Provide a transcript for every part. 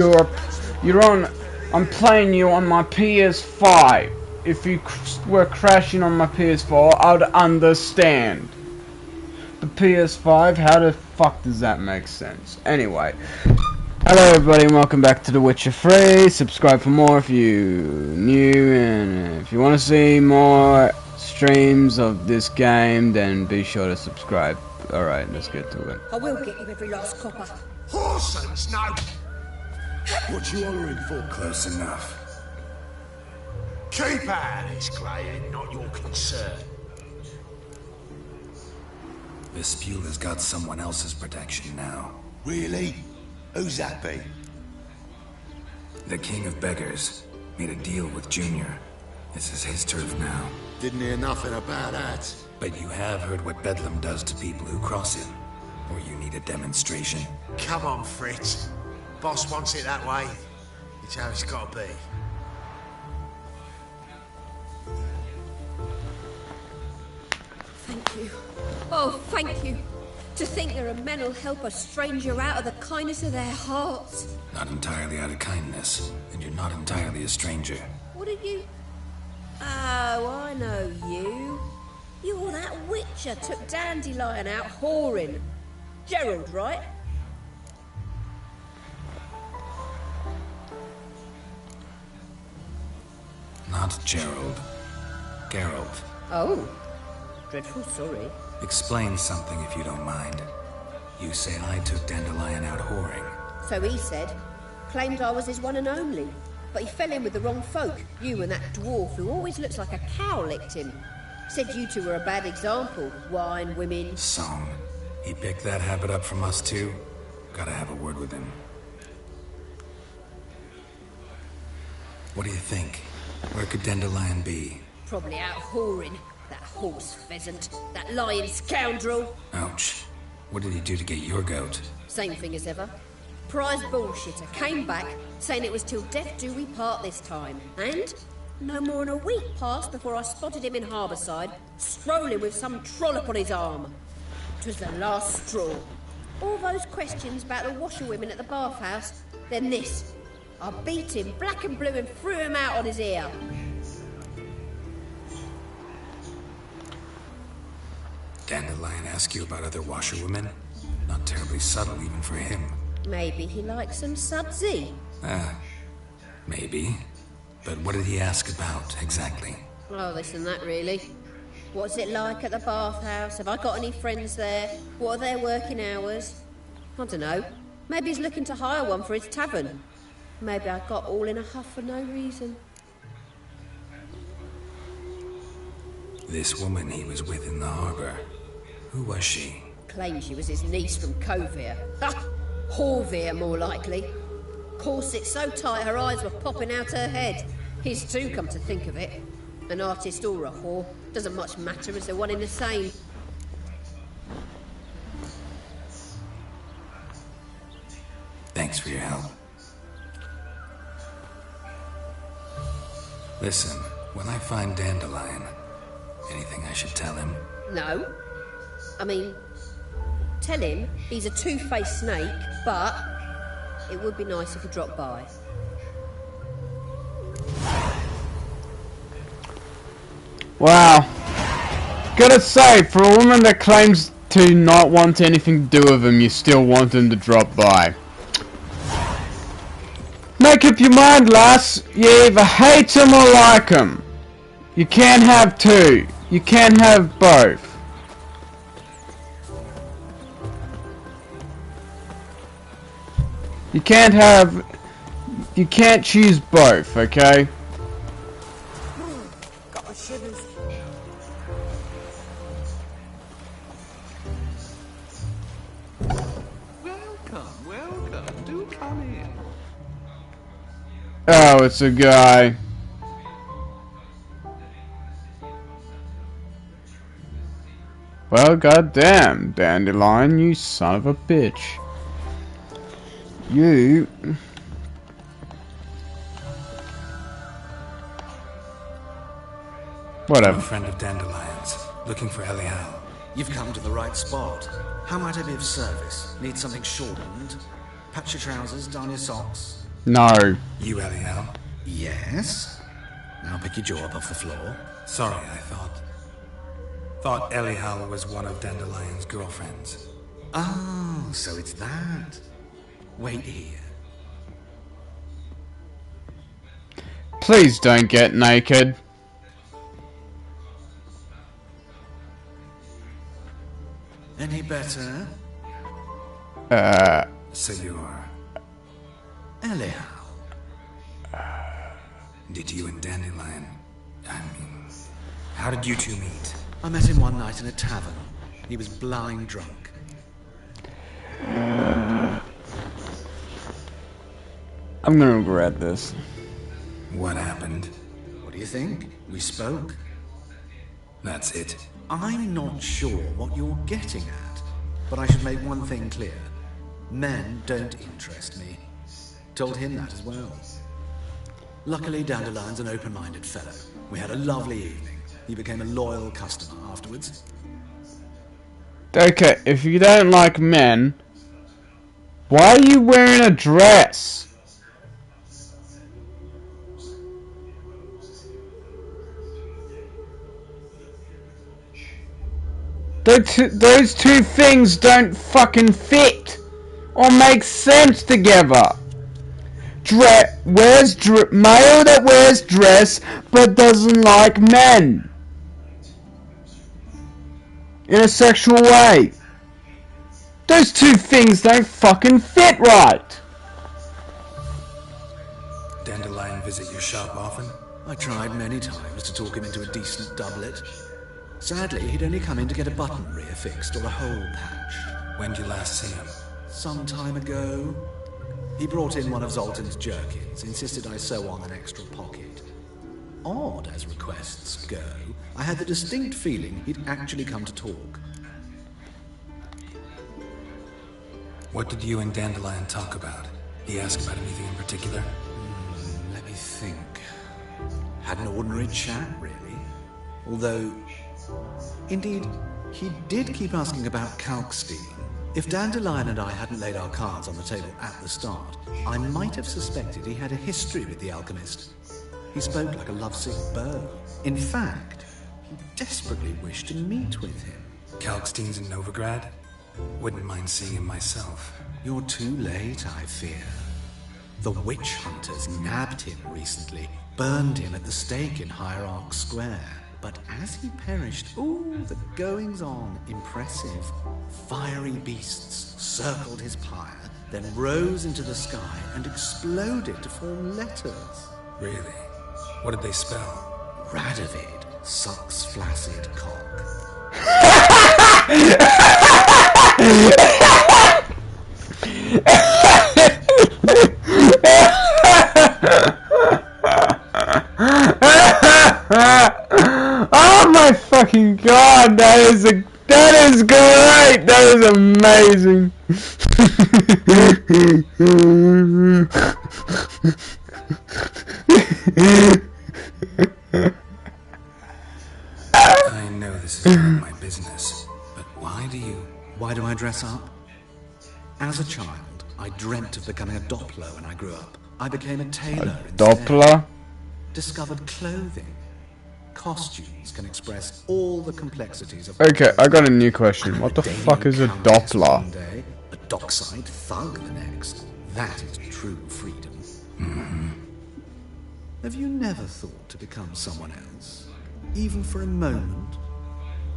You're on. I'm playing you on my PS5. If you were crashing on my PS4, I'd understand. The PS5, how the fuck does that make sense? Anyway, hello everybody and welcome back to The Witcher 3. Subscribe for more if you new, and if you want to see more streams of this game, then be sure to subscribe. Alright, let's get to it. I will get you every last copper. Horsens, no! What you hollering for? Close enough. Keep out of this, Graham, not your concern. Vespula's got someone else's protection now. Really? Who's that be? The King of Beggars made a deal with Junior. This is his turf now. Didn't hear nothing about that. But you have heard what Bedlam does to people who cross him. Or you need a demonstration. Come on, Fritz. Boss wants it that way. It's how it's got to be. Thank you. Oh, thank you. To think there are men who'll help a stranger out of the kindness of their hearts. Not entirely out of kindness, and you're not entirely a stranger. What did you... Oh, I know you. You're that witcher took Dandelion out whoring. Gerald, right? Not Gerald. Geralt. Oh. Dreadful sorry. Explain something if you don't mind. You say I took Dandelion out whoring. So he said. Claimed I was his one and only. But he fell in with the wrong folk. You and that dwarf who always looks like a cow licked him. Said you two were a bad example. Wine, women... Song. He picked that habit up from us too? Gotta have a word with him. What do you think? Where could Dandelion be? Probably out whoring. That horse pheasant. That lying scoundrel. Ouch. What did he do to get your goat? Same thing as ever. Prize bullshitter came back, saying it was till death do we part this time. And no more than a week passed before I spotted him in Harbourside, strolling with some trollop on his arm. 'Twas the last straw. All those questions about the washerwomen at the bathhouse, then this. I beat him black and blue and threw him out on his ear. Dandelion ask you about other washerwomen? Not terribly subtle even for him. Maybe he likes some sudsy. Maybe. But what did he ask about, exactly? Oh, this and that, really. What's it like at the bathhouse? Have I got any friends there? What are their working hours? I don't know. Maybe he's looking to hire one for his tavern. Maybe I got all in a huff for no reason. This woman he was with in the harbor. Who was she? Claimed she was his niece from Kovir. Ha! Horvir, more likely. Corset so tight her eyes were popping out her head. His too, come to think of it. An artist or a whore. Doesn't much matter as they're one in the same. Thanks for your help. Listen, when I find Dandelion, anything I should tell him? No. I mean, tell him he's a two-faced snake, but it would be nice if he dropped by. Wow. Gotta say, for a woman that claims to not want anything to do with him, you still want him to drop by. Make up your mind, lass. You either hate him or like him. You can't have two. You can't have both. You can't have... You can't choose both, okay? Got my shivers. Welcome. Do come in. Oh, it's a guy. Well, goddamn, Dandelion, you son of a bitch. You... Whatever. I'm a friend of Dandelion's, looking for Elial. You've come to the right spot. How might I be of service? Need something shortened? Patch your trousers, darn your socks. No. You, Eliel? Yes? Now pick your jaw up off the floor. Sorry, I thought Eliel was one of Dandelion's girlfriends. Oh, so it's that. Wait here. Please don't get naked. Any better? So you're... Eliel. Did you and Dandelion... I mean... How did you two meet? I met him one night in a tavern. He was blind drunk. I'm gonna regret this. What happened? What do you think? We spoke. That's it. I'm not sure what you're getting at, but I should make one thing clear. Men don't interest me. Told him that as well. Luckily, Dandelion's an open-minded fellow. We had a lovely evening. He became a loyal customer afterwards. Okay, if you don't like men, why are you wearing a dress? Those two things don't fucking fit or make sense together. Male that wears dress but doesn't like men in a sexual way. Those two things don't fucking fit right. Dandelion visit your shop often? I tried many times to talk him into a decent doublet. Sadly, he'd only come in to get a button reaffixed or a hole patched. When did you last see him? Some time ago. He brought in one of Zoltan's jerkins, insisted I sew on an extra pocket. Odd as requests go, I had the distinct feeling he'd actually come to talk. What did you and Dandelion talk about? He asked about anything in particular? Let me think. Had an ordinary chat, really. Although, indeed, he did keep asking about Kalkstein. If Dandelion and I hadn't laid our cards on the table at the start, I might have suspected he had a history with the alchemist. He spoke like a lovesick beau. In fact, he desperately wished to meet with him. Kalkstein's in Novigrad? Wouldn't mind seeing him myself. You're too late, I fear. The witch hunters nabbed him recently, burned him at the stake in Hierarch Square. But as he perished, ooh, the goings-on, impressive. Fiery beasts circled his pyre, then rose into the sky and exploded to form letters. Really? What did they spell? Radovid sucks flaccid cock. Oh my fucking god, that is great, that is amazing. I know this is not my business, but why do I dress up? As a child, I dreamt of becoming a Doppler when I grew up. I became a tailor instead. Doppler? Discovered clothing. Costumes can express all the complexities of... Okay, I got a new question. What the fuck is a Doppler? One day, a dockside thug the next. That is true freedom. Have you never thought to become someone else? Even for a moment?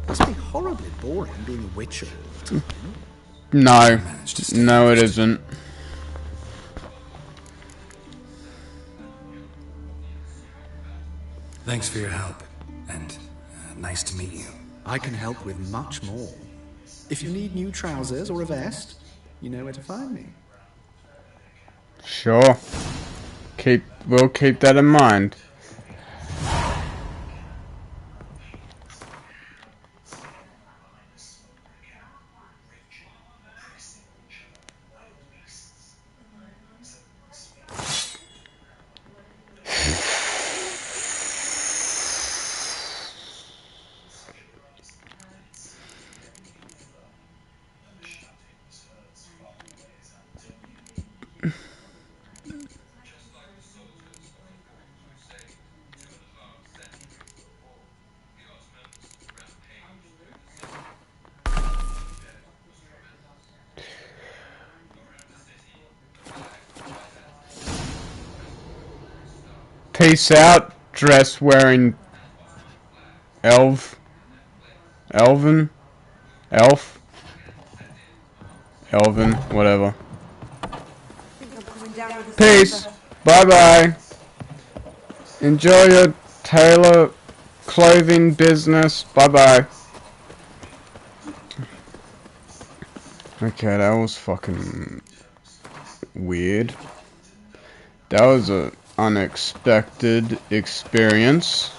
It must be horribly boring being a witcher all the time. No. No, it isn't. Thanks for your help, and nice to meet you. I can help with much more. If you need new trousers or a vest, you know where to find me. Sure. We'll keep that in mind. peace out dress wearing elf, whatever. Peace. Bye bye. Enjoy your tailor clothing business. Bye bye. Okay, that was fucking weird. That was a unexpected experience.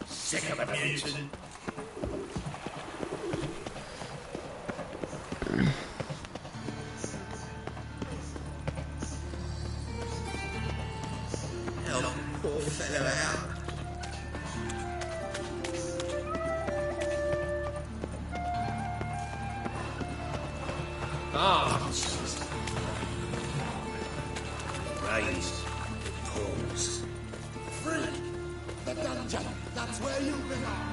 Sick of a mutant. Help the poor fellow out. Oh, Jesus. Raised paws. Free! The dungeon! That's where you belong!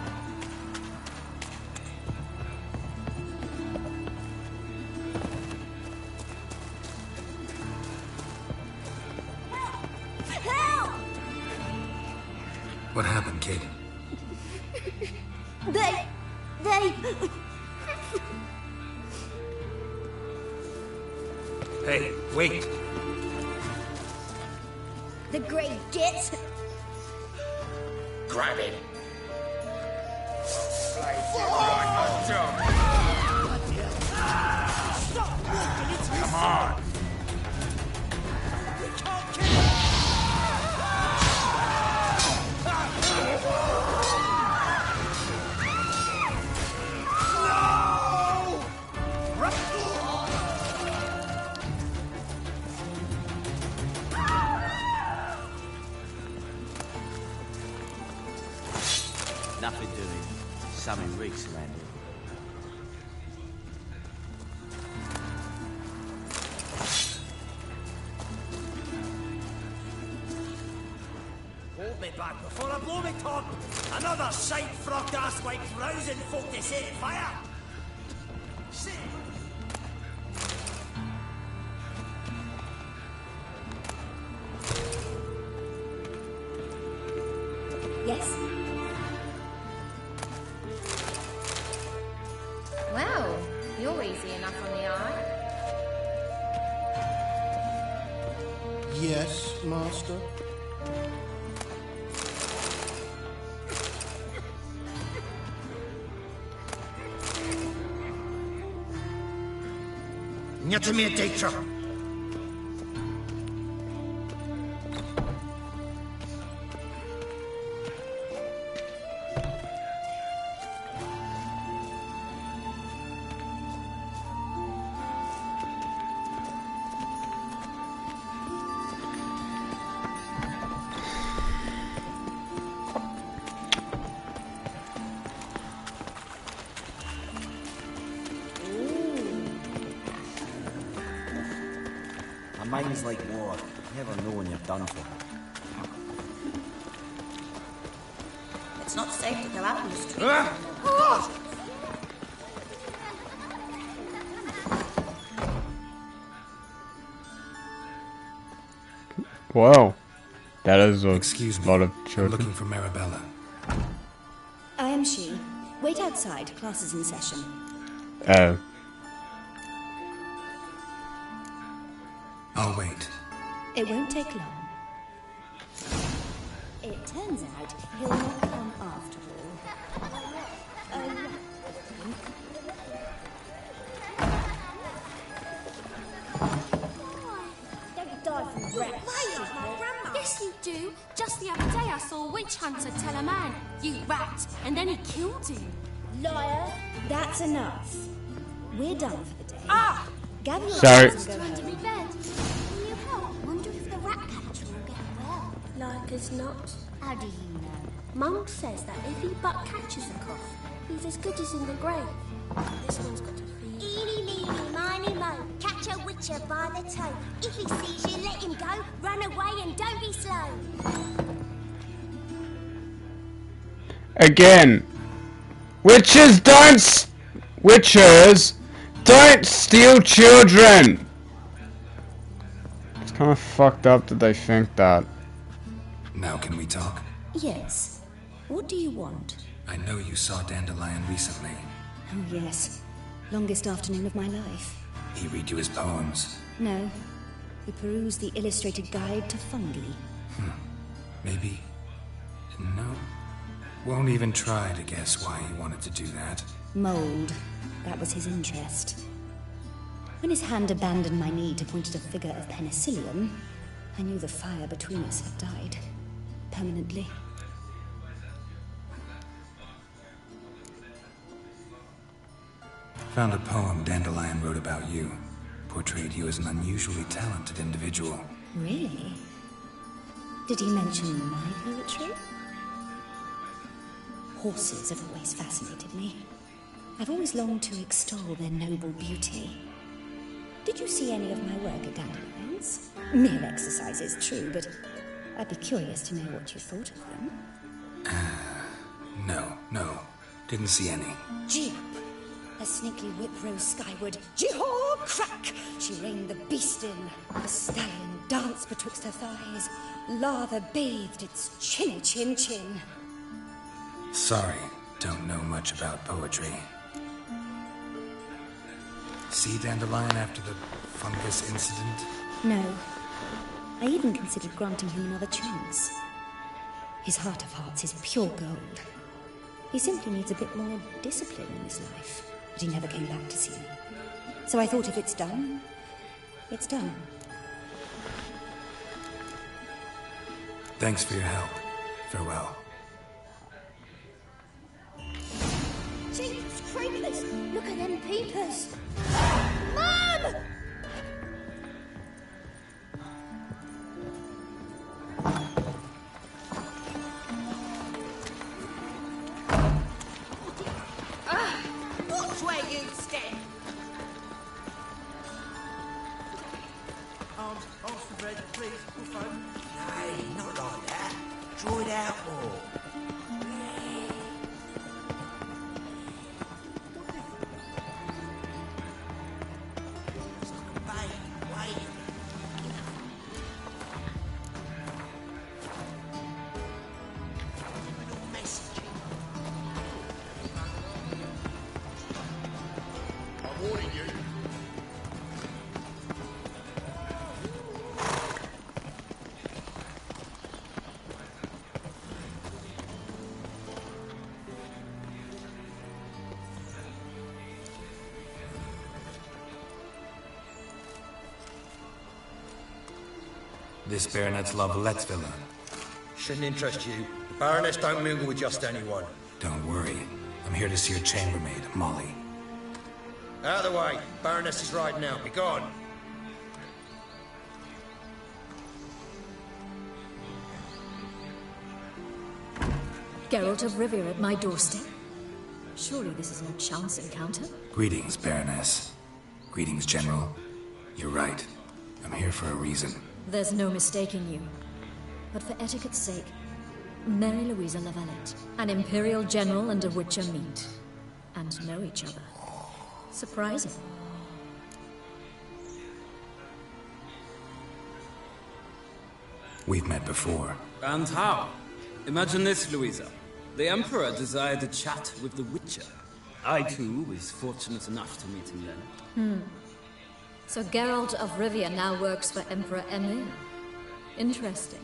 Help! What happened, kid? They... Hey, wait. The great git. Grab him. Come on. Nothing doing. Something reeks around here. Hold me back before I blow me top! Another sight-frocked asswipe rousing folk to set fire! Sit! Yes? Well, you're easy enough on the eye. Yes, master. Niet meer teacher. My mind's like water. You never know when you're done for. It's not safe to go out on the street. Wow. That is a Excuse me. lot of I'm children. looking for Marabella. I am she. Wait outside. Class is in session. Oh. I'll wait. It won't take long. It turns out he'll not come after all. Don't die from rats. Yes, you do. Just the other day I saw a witch hunter tell a man, "You rat," and then he killed him. Liar. That's enough. We're done for the day. Ah! Gather your Sorry. things and go Under home. me bed. Can you help? Wonder if the rat catcher will get well. Like as not. How do you know? Mum says that if he but catches a cough, he's as good as in the grave. This one's got to feed. Eeny, meeny, miny, mo. Catch a witcher by the toe. If he sees you, let him go. Run away and don't be slow. Again. Witches don't steal children! It's kind of fucked up that they think that. Now can we talk? Yes. What do you want? I know you saw Dandelion recently. Oh, yes. Longest afternoon of my life. He read you his poems? No. He perused the illustrated guide to fungi. Maybe... No. Won't even try to guess why he wanted to do that. Mold. That was his interest. When his hand abandoned my knee to point at a figure of penicillium, I knew the fire between us had died. Permanently. Found a poem Dandelion wrote about you. Portrayed you as an unusually talented individual. Really? Did he mention my poetry? Horses have always fascinated me. I've always longed to extol their noble beauty. Did you see any of my work at Dandelion's? Mere exercises, true, but I'd be curious to know what you thought of them. No. Didn't see any. Jeep! A snaky whip rose skyward. Jee-haw! Crack! She reined the beast in. The stallion danced betwixt her thighs. Lather bathed its chinny chin chin. Sorry, don't know much about poetry. See Dandelion after the fungus incident? No. I even considered granting him another chance. His heart of hearts is pure gold. He simply needs a bit more discipline in his life. But he never came back to see me. So I thought if it's done, it's done. Thanks for your help. Farewell. Jesus creepers! Look at them peepers! Mom! Watch where you step! Arms for bread, please. Good folk. Hey, not like that. Draw it out more. This baronet's Lavallette's villa. Shouldn't interest you. The Baroness don't mingle with just anyone. Don't worry. I'm here to see your chambermaid, Molly. Out of the way. Baroness is riding out. Be gone. Geralt of Rivia at my doorstep? Surely this is no chance encounter? Greetings, Baroness. Greetings, General. You're right. I'm here for a reason. There's no mistaking you. But for etiquette's sake, Mary Louisa Lavalette, an Imperial General and a Witcher meet. And know each other. Surprising. We've met before. And how? Imagine this, Louisa. The Emperor desired a chat with the Witcher. I, too, was fortunate enough to meet him then. So Geralt of Rivia now works for Emperor Emir. Interesting.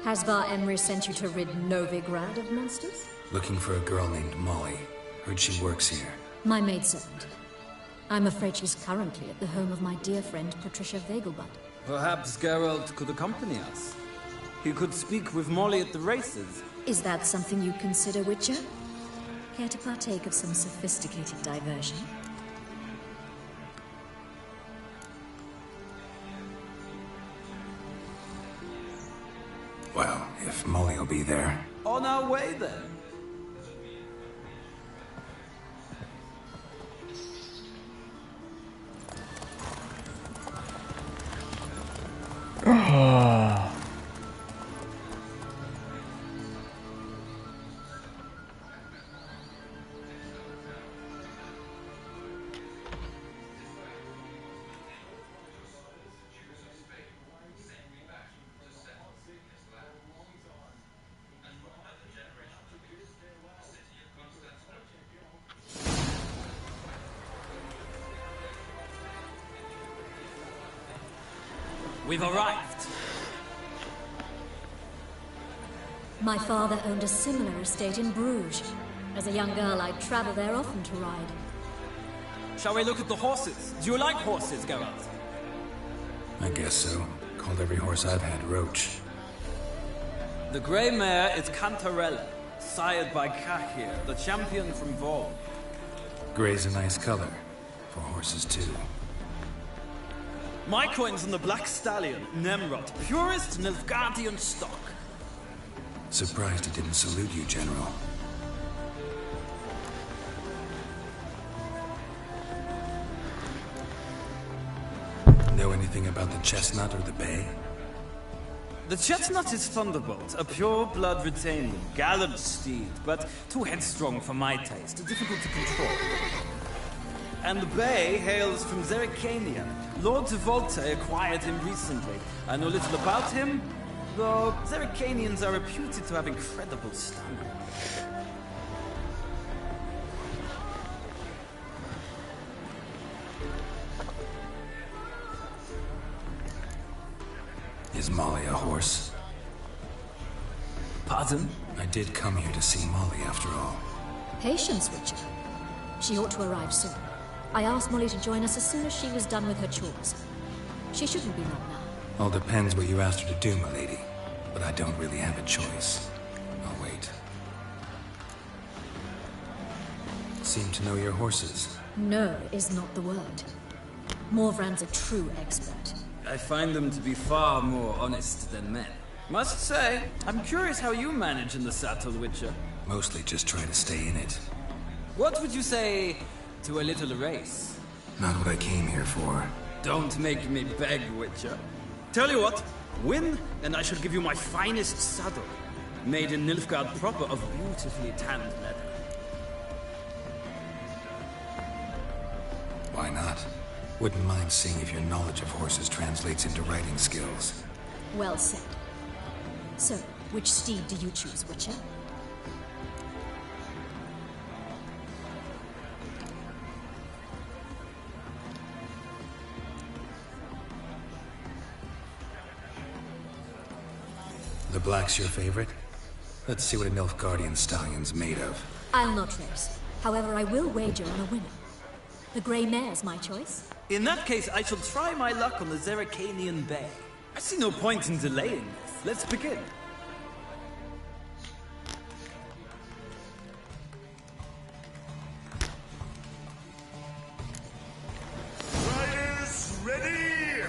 Has Var Emry sent you to rid Novigrad of monsters? Looking for a girl named Molly. Heard she works here. My maidservant. I'm afraid she's currently at the home of my dear friend Patricia Vegelbud. Perhaps Geralt could accompany us. He could speak with Molly at the races. Is that something you consider, Witcher? Care to partake of some sophisticated diversion? Well, if Molly will be there. On our way, then. We've arrived. My father owned a similar estate in Bruges. As a young girl, I'd travel there often to ride. Shall we look at the horses? Do you like horses, Geralt? I guess so. Called every horse I've had Roach. The grey mare is Cantarella, sired by Kahir, the champion from Vol. Grey's a nice color. For horses, too. My coin's on the black stallion, Nemrod, purest Nilfgaardian stock. Surprised it didn't salute you, General. Know anything about the chestnut or the bay? The chestnut is Thunderbolt, a pure-blood Britannian, gallant steed, but too headstrong for my taste, difficult to control. And the bay hails from Zerrikania. Lord de Volte acquired him recently. I know little about him, though Zerrikanians are reputed to have incredible stamina. Is Molly a horse? Pardon? I did come here to see Molly, after all. Patience, Witcher. She ought to arrive soon. I asked Molly to join us as soon as she was done with her chores. She shouldn't be long now. All depends what you asked her to do, milady. But I don't really have a choice. I'll wait. Seem to know your horses. No is not the word. Morvran's a true expert. I find them to be far more honest than men. Must say, I'm curious how you manage in the saddle, Witcher. Mostly just try to stay in it. What would you say to a little race? Not what I came here for. Don't make me beg, Witcher. Tell you what, win, and I shall give you my finest saddle. Made in Nilfgaard proper of beautifully tanned leather. Why not? Wouldn't mind seeing if your knowledge of horses translates into riding skills. Well said. So, which steed do you choose, Witcher? The black's your favorite? Let's see what a Nilfgaardian stallion's made of. I'll not race. However, I will wager on a winner. The grey mare's my choice. In that case, I shall try my luck on the Zerrikanian Bay. I see no point in delaying this. Let's begin. Riders, ready!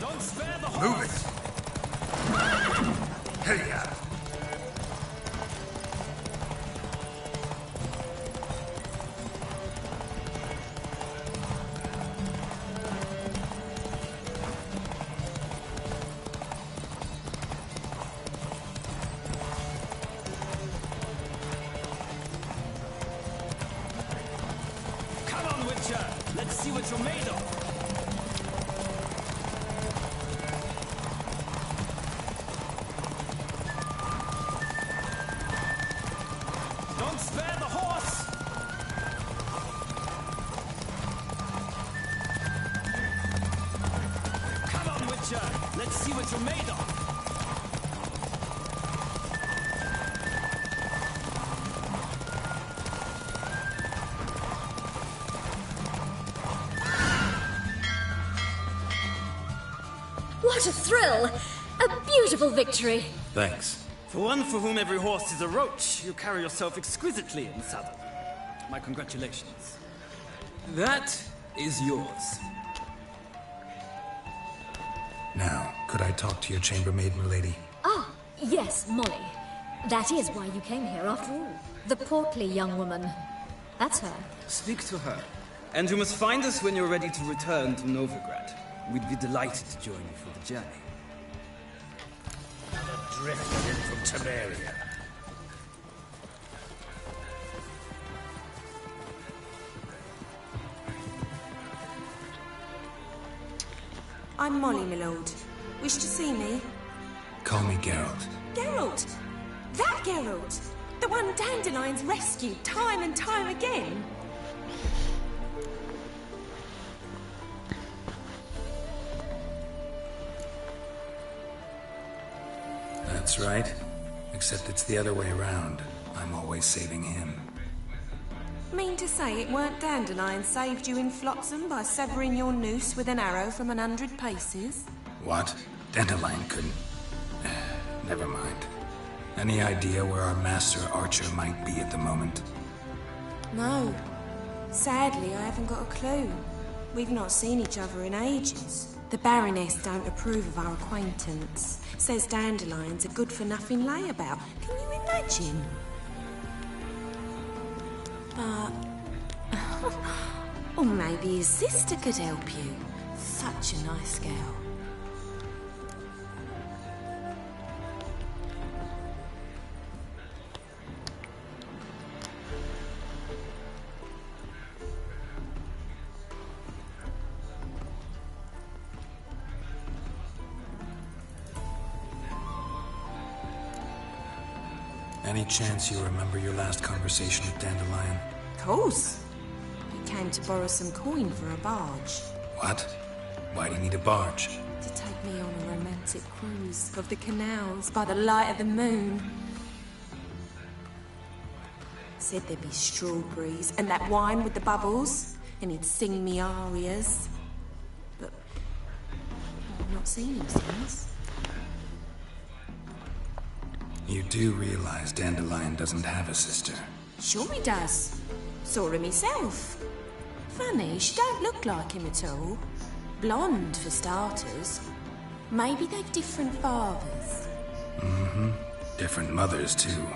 Don't spare the horse! Move it! Hey, Come on, Witcher! Let's see what you're made of! Don't spare the horse! Come on, Witcher! Let's see what you're made of! What a thrill! A beautiful victory! Thanks. For one for whom every horse is a roach, you carry yourself exquisitely in saddle. My congratulations. That is yours. Now, could I talk to your chambermaid, milady? Ah, yes, Molly. That is why you came here after all. The portly young woman. That's her. Speak to her. And you must find us when you're ready to return to Novigrad. We'd be delighted to join you for the journey. Another drifted in from Temeria. I'm Molly, my lord. Wish to see me? Call me Geralt. Geralt! That Geralt! The one Dandelion's rescued time and time again! That's right. Except it's the other way around. I'm always saving him. Mean to say it weren't Dandelion saved you in Flotsam by severing your noose with an arrow from 100 paces? What? Dandelion couldn't... Never mind. Any idea where our master archer might be at the moment? No. Sadly, I haven't got a clue. We've not seen each other in ages. The Baroness don't approve of our acquaintance. Says Dandelion's a good-for-nothing layabout. Can you imagine? But... or maybe his sister could help you. Such a nice girl. Any chance you remember your last conversation with Dandelion? Of course. He came to borrow some coin for a barge. What? Why do you need a barge? To take me on a romantic cruise of the canals by the light of the moon. Said there'd be strawberries and that wine with the bubbles, and he'd sing me arias. But I've not seen him since. You do realize Dandelion doesn't have a sister? Sure he does. Saw him himself. Funny, she don't look like him at all. Blonde, for starters. Maybe they've different fathers. Mm-hmm. Different mothers, too.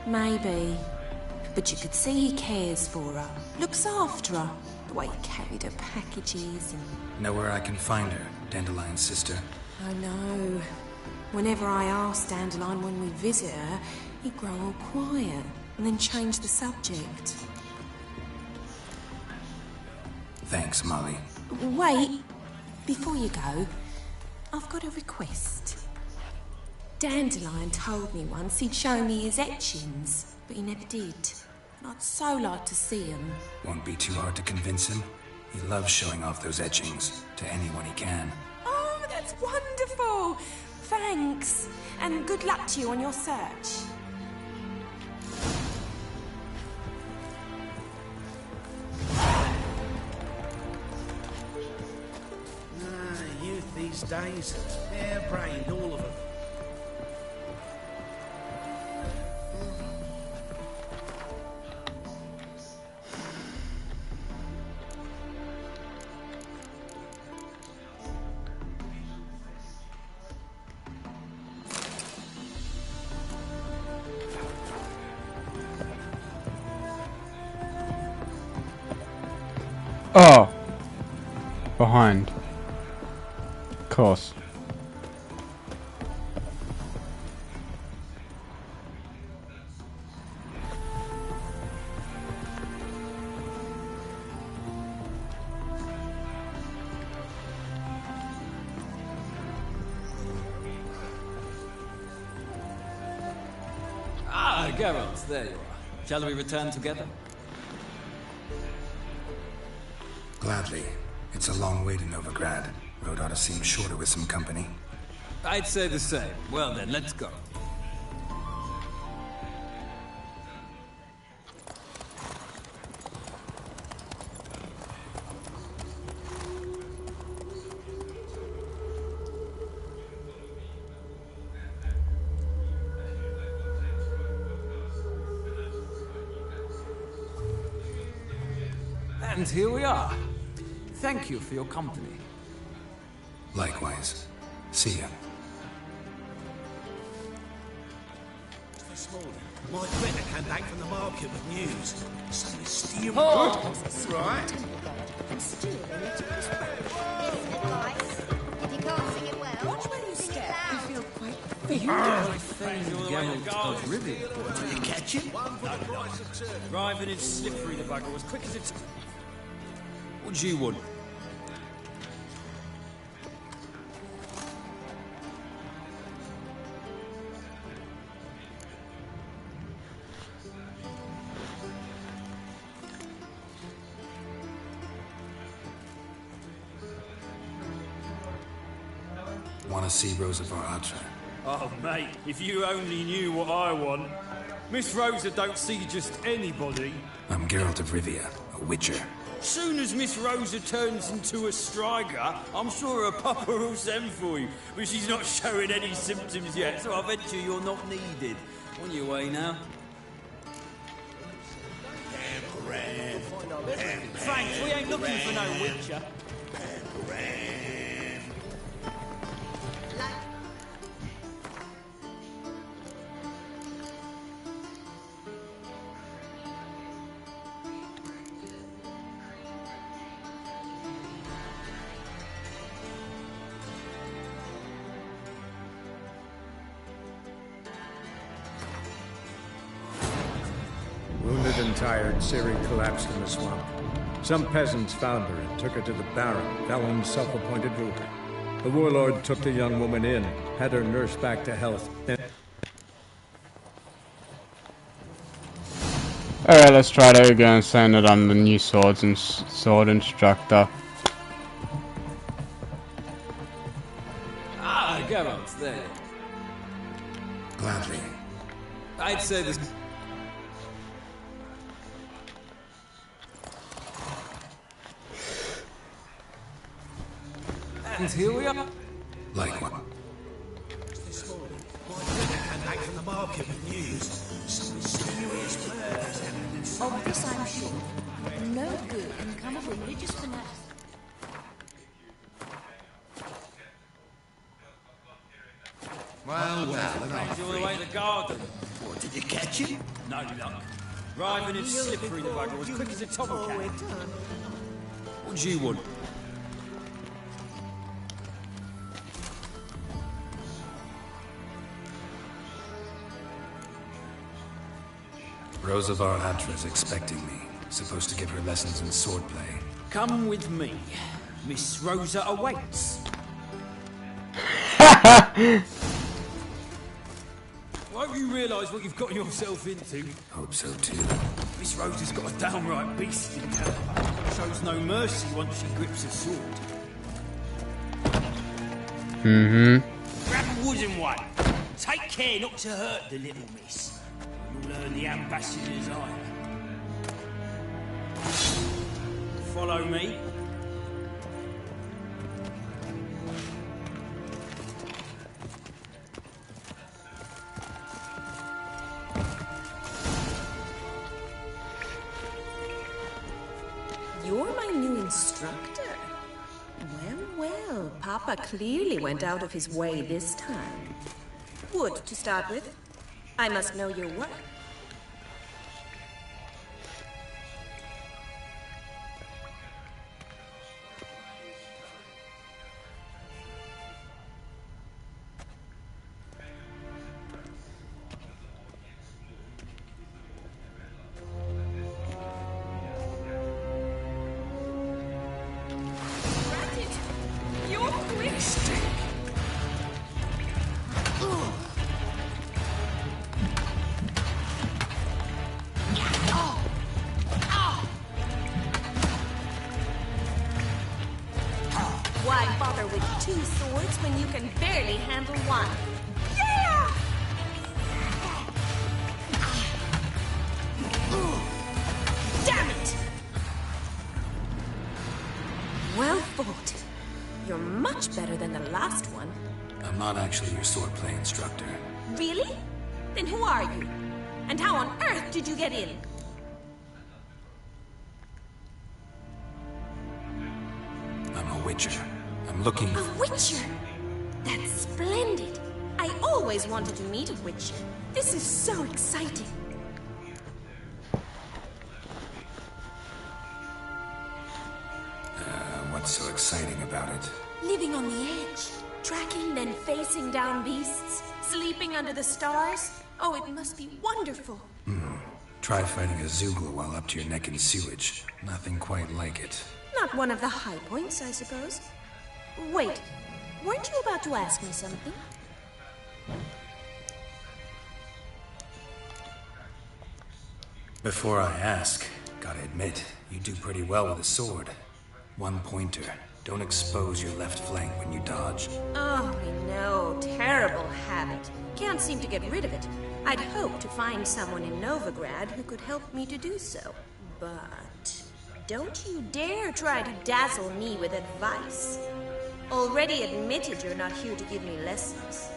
Maybe. But you could see he cares for her. Looks after her. The way he carried her packages and... Know where I can find her, Dandelion's sister? I know. Whenever I ask Dandelion when we visit her, he'd grow all quiet and then change the subject. Thanks, Molly. Wait. Before you go, I've got a request. Dandelion told me once he'd show me his etchings, but he never did. And I'd so like to see them. Won't be too hard to convince him. He loves showing off those etchings to anyone he can. Oh, that's wonderful! Thanks, and good luck to you on your search. Youth these days, bare-brained, all of them. Oh! Behind. Of course. Ah, Geralt, there you are. Shall we return together? Gladly. It's a long way to Novigrad. Road ought to seem shorter with some company. I'd say the same. Well then, let's go. And here we are. Thank you for your company. Likewise. See ya. This morning, my better came back from the market with news. Some mysterious... Oh! Right. And still they let it this way. Here's an advice. If you can't sing it well, watch where you step. I feel quite I think Geralt of Rivia. Did you catch him? No. Driving in slippery the bugger as quick as it's... What do you want? Want to see Rosa Atra? Oh, mate, if you only knew what I want. Miss Rosa don't see just anybody. I'm Geralt of Rivia, a witcher. Soon as Miss Rosa turns into a striker, I'm sure her papa will send for you. But she's not showing any symptoms yet, so I venture you're not needed. On your way now. Thanks, we ain't looking for no witcher. Wounded and tired, Ciri collapsed in the swamp. Some peasants found her and took her to the Baron, Valen's self-appointed ruler. The warlord took the young woman in, had her nursed back to health, and... Alright, let's try that again, saying that I'm the new sword instructor. Ah, Geralt, there. Gladly. I'd say this... And here we are. Like what? This morning, my brother came back from the market with news. Some mysterious birds evidence. Of this I'm sure. No good can come of religious fanaticism. Well, Brings you all the way to the garden. What, did you catch him? No luck. Driving and slippery, the bugger, as quick as a tomcat. What do you want? Rosa Var Atra's expecting me. Supposed to give her lessons in swordplay. Come with me. Miss Rosa awaits. Won't you realise what you've got yourself into? Hope so too. Miss Rosa's got a downright beast in temper. Shows no mercy once she grips a sword. Grab a wooden one. Take care not to hurt the little miss. You'll learn the ambassador's ire. Follow me. You're my new instructor. Well, Papa clearly went out of his way this time. Wood, to start with. I must know your work. Why bother with two swords when you can barely handle one? Yeah! Damn it! Well fought. You're much better than the last one. I'm not actually your swordplay instructor. Really? Then who are you? And how on earth did you get in? I'm a witcher. I'm looking... A witcher? That's splendid. I always wanted to meet a witcher. This is so exciting. What's so exciting about it? Living on the edge. Tracking, then facing down beasts. Sleeping under the stars. Oh, it must be wonderful. Try fighting a Zugla while up to your neck in sewage. Nothing quite like it. Not one of the high points, I suppose. Wait, weren't you about to ask me something? Before I ask, gotta admit, you do pretty well with a sword. One pointer. Don't expose your left flank when you dodge. Oh, I know. Terrible habit. Can't seem to get rid of it. I'd hoped to find someone in Novigrad who could help me to do so. But don't you dare try to dazzle me with advice. Already admitted you're not here to give me lessons.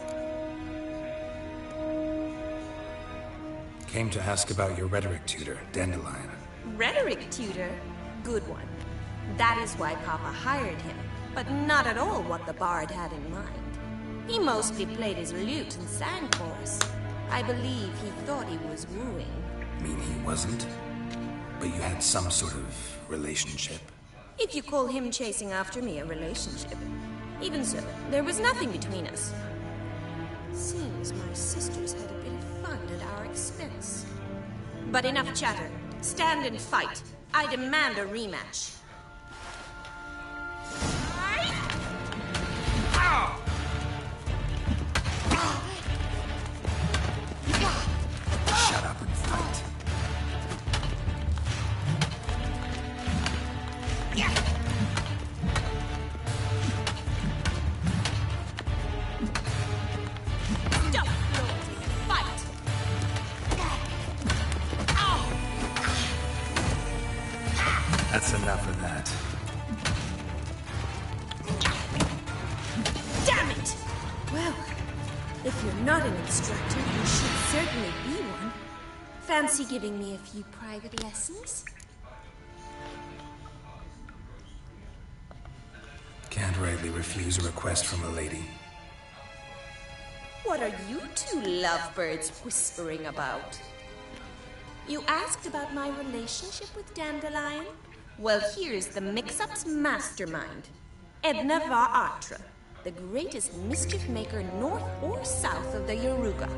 Came to ask about your rhetoric tutor, Dandelion. Rhetoric tutor? Good one. That is why Papa hired him, but not at all what the bard had in mind. He mostly played his lute and sang for us. I believe he thought he was wooing. Mean he wasn't? But you had some sort of relationship? If you call him chasing after me a relationship. Even so, there was nothing between us. Seems my sisters had a bit of fun at our expense. But enough chatter. Stand and fight. I demand a rematch. Shut up and fight. Stop, fight! That's enough of that. Damn it! Well, if you're not an instructor, you should certainly be one. Fancy giving me a few private lessons? Can't rightly refuse a request from a lady. What are you two lovebirds whispering about? You asked about my relationship with Dandelion? Well, here's the mix-up's mastermind. Edna Va Atra, the greatest mischief maker north or south of the Yaruga.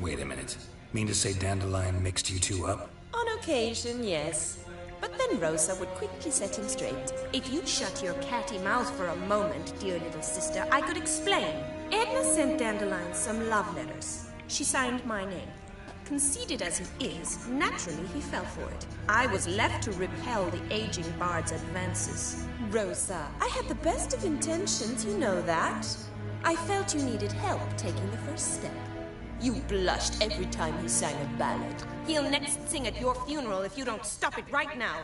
Wait a minute. Mean to say Dandelion mixed you two up? On occasion, yes. But then Rosa would quickly set him straight. If you'd shut your catty mouth for a moment, dear little sister, I could explain. Edna sent Dandelion some love letters. She signed my name. Conceited as he is, naturally he fell for it. I was left to repel the aging bard's advances. Rosa, I had the best of intentions, you know that. I felt you needed help taking the first step. You blushed every time he sang a ballad. He'll next sing at your funeral if you don't stop it right now.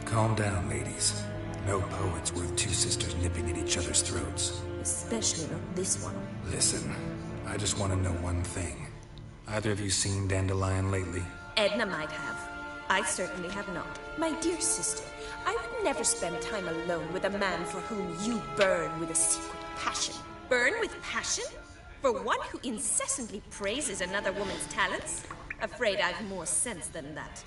Calm down, ladies. No poet's worth two sisters nipping at each other's throats. Especially not this one. Listen, I just want to know one thing. Either of you seen Dandelion lately? Edna might have. I certainly have not. My dear sister, I would never spend time alone with a man for whom you burn with a secret passion. Burn with passion? For one who incessantly praises another woman's talents? Afraid I've more sense than that.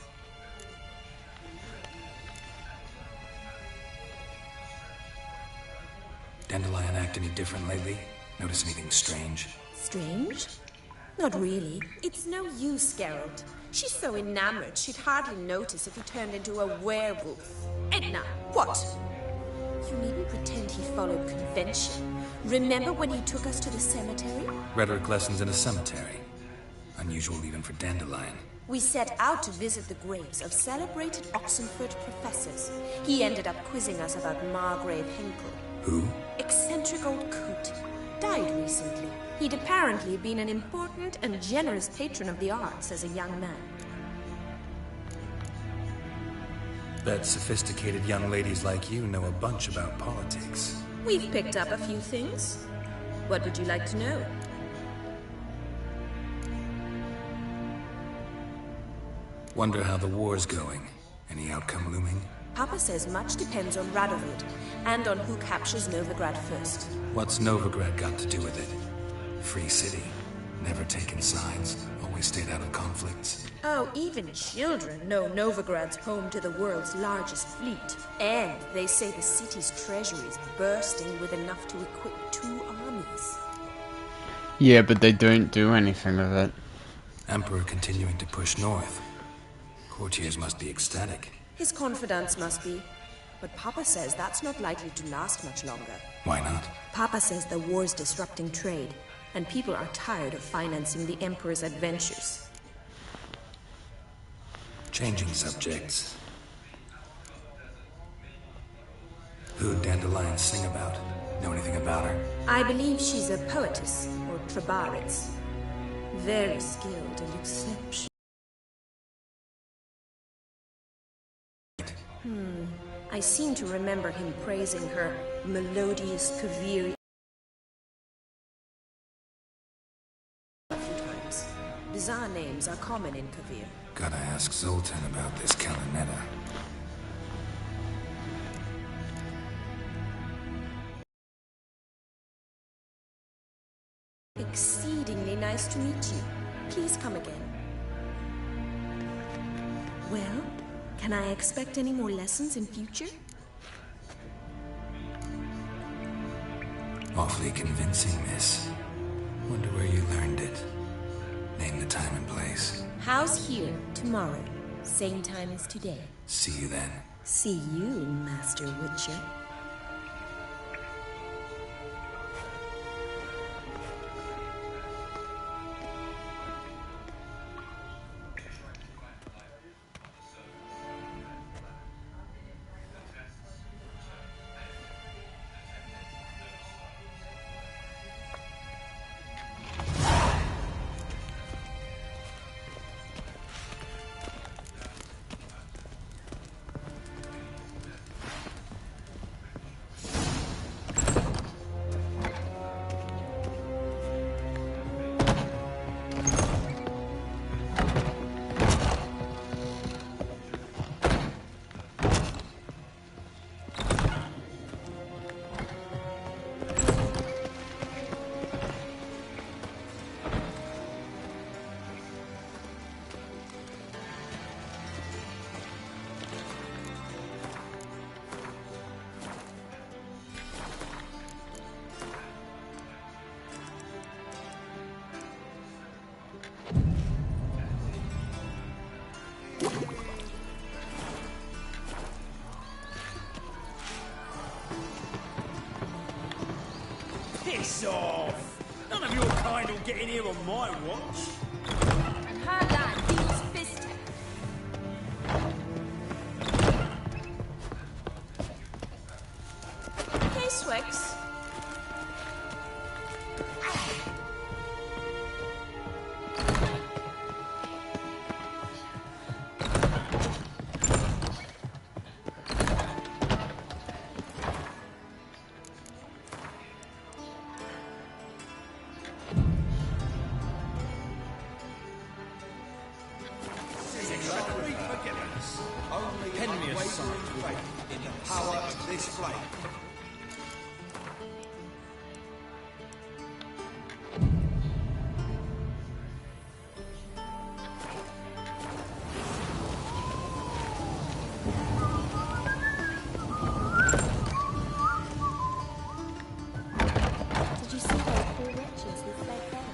Dandelion act any different lately? Notice anything strange? Strange? Not really. It's no use, Geralt. She's so enamored she'd hardly notice if he turned into a werewolf. Edna, what? You needn't pretend he followed convention. Remember when he took us to the cemetery? Rhetoric lessons in a cemetery. Unusual even for Dandelion. We set out to visit the graves of celebrated Oxenford professors. He ended up quizzing us about Margrave Henkel. Who? Eccentric old coot. Died recently. He'd apparently been an important and generous patron of the arts as a young man. Bet sophisticated young ladies like you know a bunch about politics. We've picked up a few things. What would you like to know? Wonder how the war's going. Any outcome looming? Papa says much depends on Radovid, and on who captures Novigrad first. What's Novigrad got to do with it? Free city. Never taken sides. Always stayed out of conflicts. Oh, even children know Novigrad's home to the world's largest fleet. And they say the city's treasury is bursting with enough to equip 2 armies. Yeah, but they don't do anything with it. Emperor continuing to push north. Courtiers must be ecstatic. His confidants must be. But Papa says that's not likely to last much longer. Why not? Papa says the war's disrupting trade, and people are tired of financing the Emperor's adventures. Changing subjects. Who'd Dandelion sing about? Know anything about her? I believe she's a poetess, or trabaritz. Very skilled and exceptional. I seem to remember him praising her melodious Kavir a few times. Bizarre names are common in Kavir. Gotta ask Zoltan about this Kalinetta. Exceedingly nice to meet you. Please come again. Well, can I expect any more lessons in future? Awfully convincing, miss. Wonder where you learned it. Name the time and place. House here, tomorrow. Same time as today. See you then. See you, Master Witcher. Piss off! None of your kind will get in here on my watch. Her lad beats fist. Hey, Swix. Pen me a sign in the power of this flame. Did you see those poor wretches who fled there?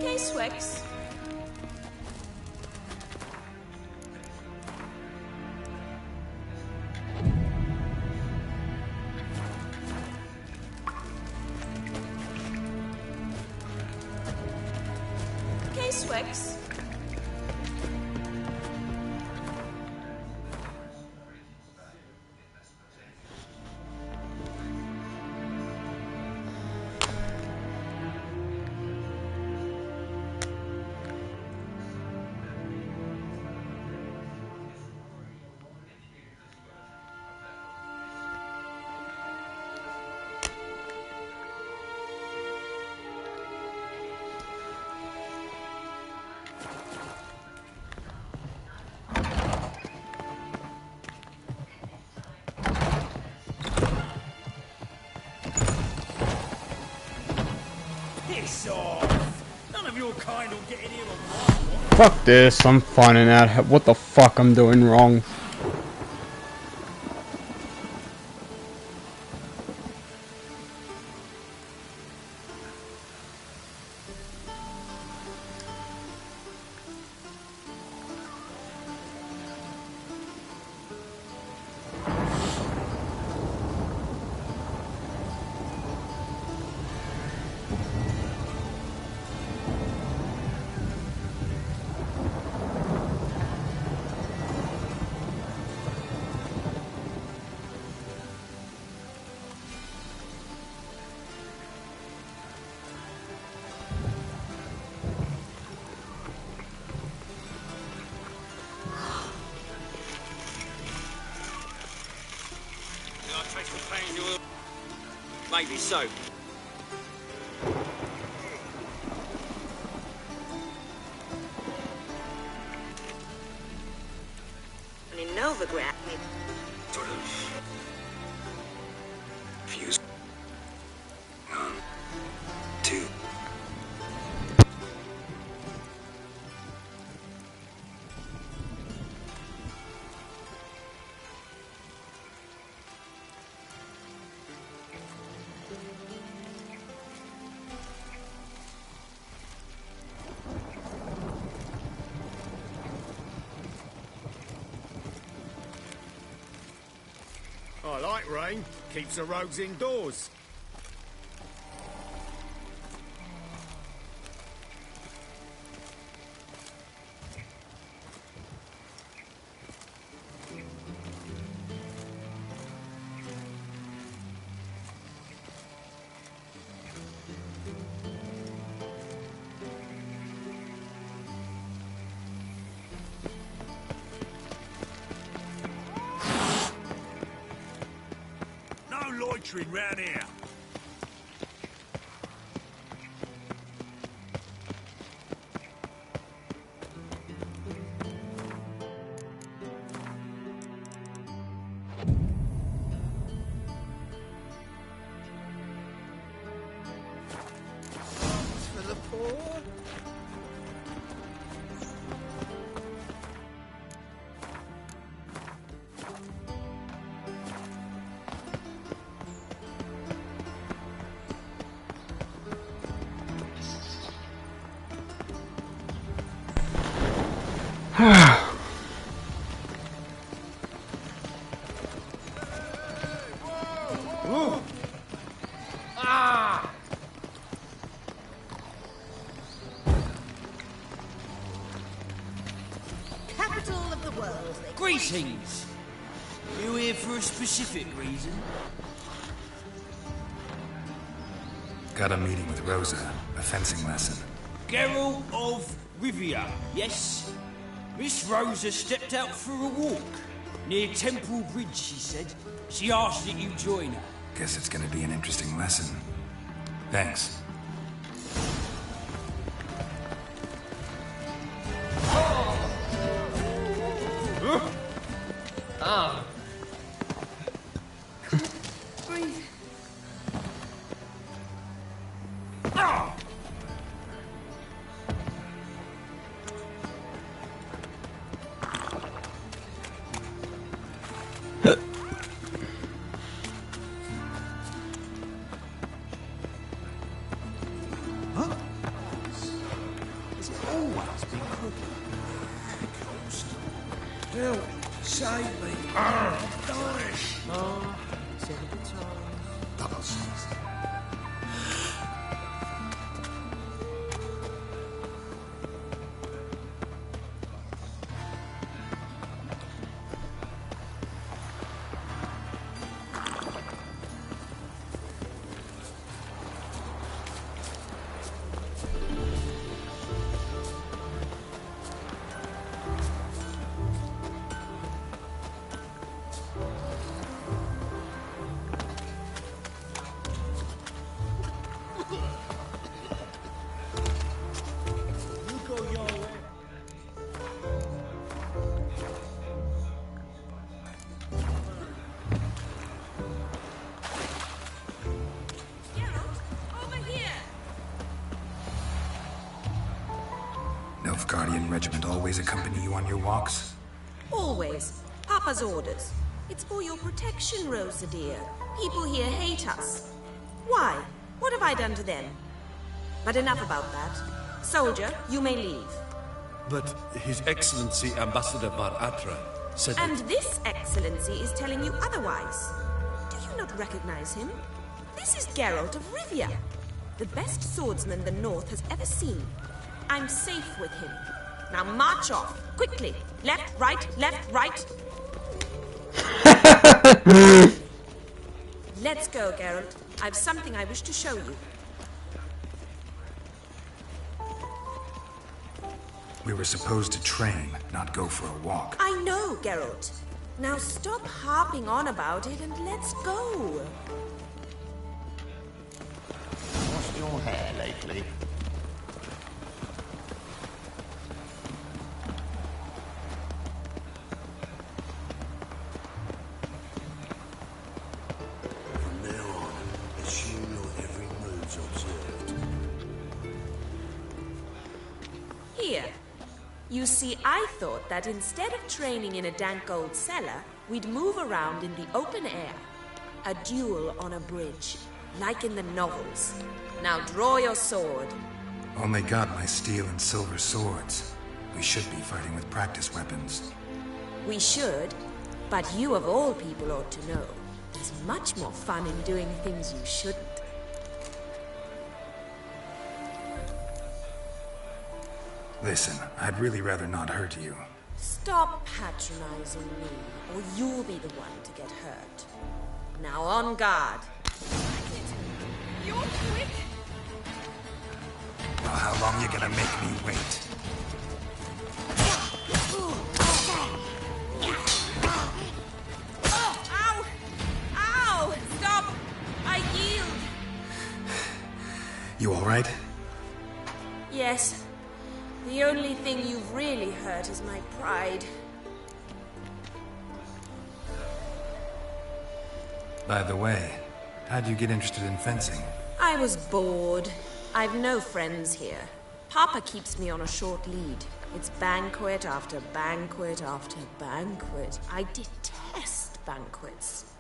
Hey, Swix. Hey, Swix. Piss off! None of your kind will get in here on my watch. Fuck this, I'm finding out what the fuck I'm doing wrong. Maybe so. And in Novigrad, Sort of fuse on two. I like rain. Keeps the rogues indoors. No loitering round here. For the poor. Ah! Capital of the world. Greetings! You here for a specific reason? Got a meeting with Rosa, a fencing lesson. Geralt of Rivia, yes? Miss Rosa stepped out for a walk. Near Temple Bridge, she said. She asked that you join her. Guess it's gonna be an interesting lesson. Thanks. Ah. Breathe. Has it always been crooked? Coast. Help! Save me! Danish! Ah, it's a good time. You go your way. over here! Nilfgaardian regiment always accompany you on your walks? Always. Papa's orders. It's for your protection, Rosa dear. People here hate us. Why? What have I done to them? But enough about that. Soldier, you may leave. But His Excellency Ambassador Bar Atra said And that... this excellency is telling you otherwise. Do you not recognize him? This is Geralt of Rivia, the best swordsman the North has ever seen. I'm safe with him. Now march off, quickly. Left, right, left, right. Let's go, Geralt. I've something I wish to show you. We were supposed to train, not go for a walk. I know, Geralt. Now stop harping on about it and let's go. hair lately? From now on, assume your every move's observed. Here. You see, I thought that instead of training in a dank old cellar, we'd move around in the open air. A duel on a bridge, like in the novels. Now draw your sword. Only got my steel and silver swords. We should be fighting with practice weapons. We should, but you of all people ought to know. There's much more fun in doing things you shouldn't. Listen, I'd really rather not hurt you. Stop patronizing me, or you'll be the one to get hurt. Now on guard. You're quick. Well, how long you gonna make me wait? Ow! Ow! Stop! I yield! You alright? Yes. The only thing you've really hurt is my pride. By the way, how'd you get interested in fencing? I was bored. I've no friends here. Papa keeps me on a short lead. It's banquet after banquet after banquet. I detest banquets.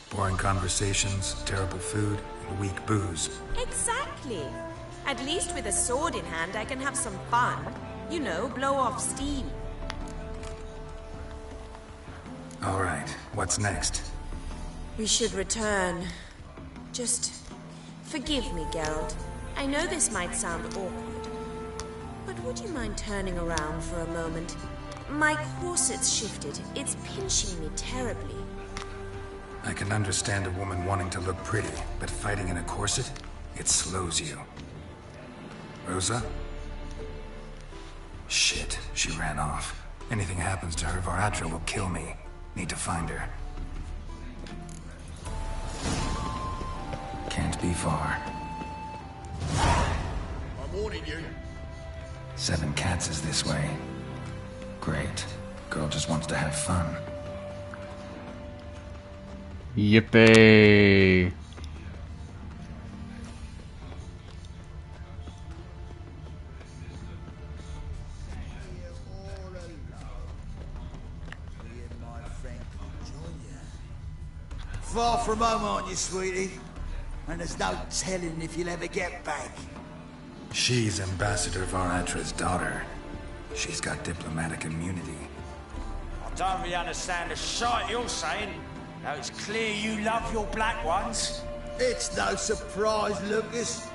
Boring conversations, terrible food, and weak booze. Exactly. At least with a sword in hand, I can have some fun. You know, blow off steam. All right, what's next? We should return. Just forgive me, Geralt. I know this might sound awkward, but would you mind turning around for a moment? My corset's shifted. It's pinching me terribly. I can understand a woman wanting to look pretty, but fighting in a corset, it slows you. Rosa? Shit, she ran off. Anything happens to her, Varatra will kill me. Need to find her. Can't be far. I'm warning you. 7 Cats is this way. Great. Girl just wants to have fun. Yippee! Far from home, aren't you, sweetie? And there's no telling if you'll ever get back. She's Ambassador Varatra's daughter. She's got diplomatic immunity. I don't really understand the shite you're saying. Now it's clear you love your black ones. It's no surprise, Lucas.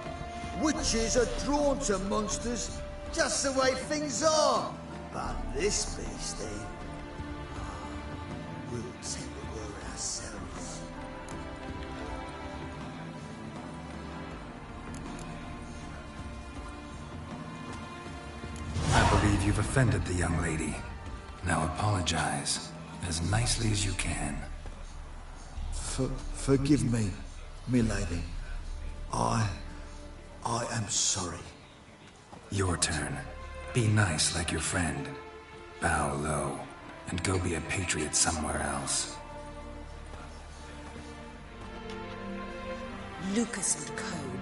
Witches are drawn to monsters, just the way things are. But this beastie, we'll take the word ourselves. I believe you've offended the young lady. Now apologize, as nicely as you can. Forgive me, milady. I am sorry. Your turn. Be nice like your friend. Bow low, and go be a patriot somewhere else. Lucas and Cobe.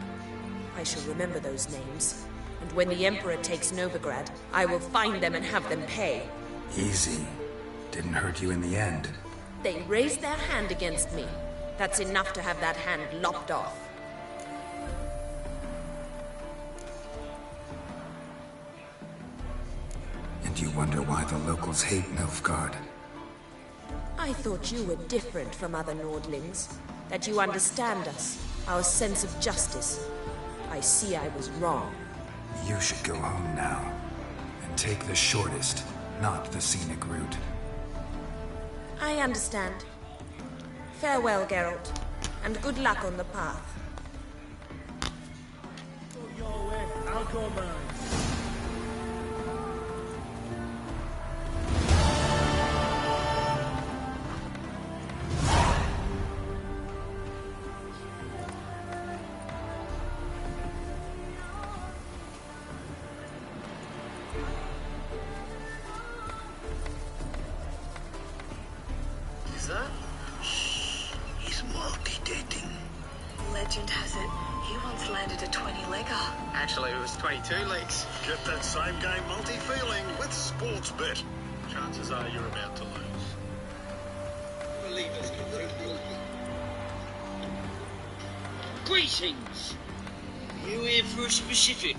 I shall remember those names. And when the Emperor takes Novigrad, I will find them and have them pay. Easy. Didn't hurt you in the end. They raised their hand against me. That's enough to have that hand lopped off. And you wonder why the locals hate Nilfgaard. I thought you were different from other Nordlings. That you understand us, our sense of justice. I see I was wrong. You should go home now. And take the shortest, not the scenic route. I understand. Farewell, Geralt. And good luck on the path. Your way, I'll go mine. Actually, it was 22 leaks. Get that same game multi-feeling with Sportsbet. Chances are you're about to lose. Believers can Greetings. You here for a specific?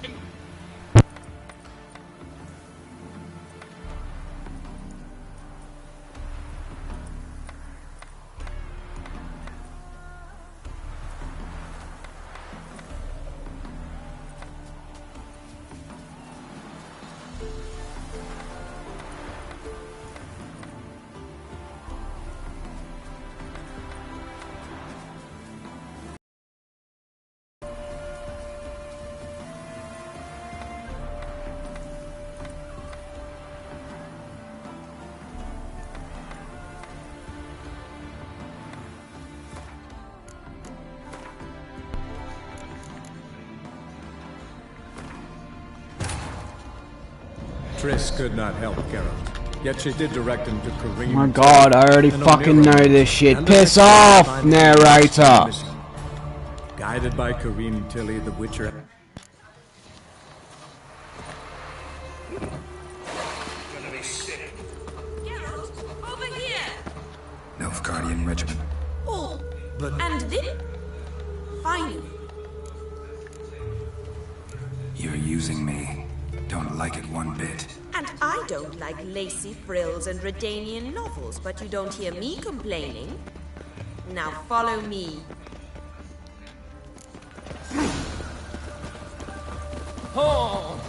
Triss could not help Geralt, yet she did direct him to Kareem. My god, I already fucking know this shit. Piss off, narrator! Guided by Kareem Tilly, the Witcher. Gonna be sick. Geralt, over here! Nilfgaardian regiment. Oh, and this? Finally. You're using me. Don't like it one bit. And I don't like lacy frills and Redanian novels, but you don't hear me complaining. Now follow me. Oh!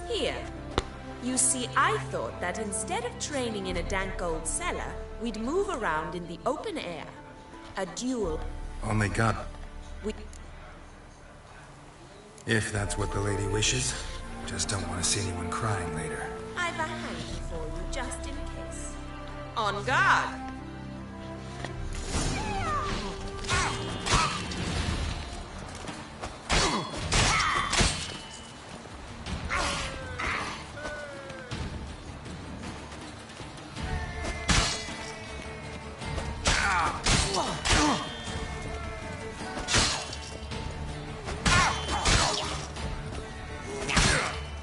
Here. You see, I thought that instead of training in a dank old cellar, we'd move around in the open air. A duel. Only God. We... If that's what the lady wishes. Just don't want to see anyone crying later. I've a handy for you, just in case. On guard!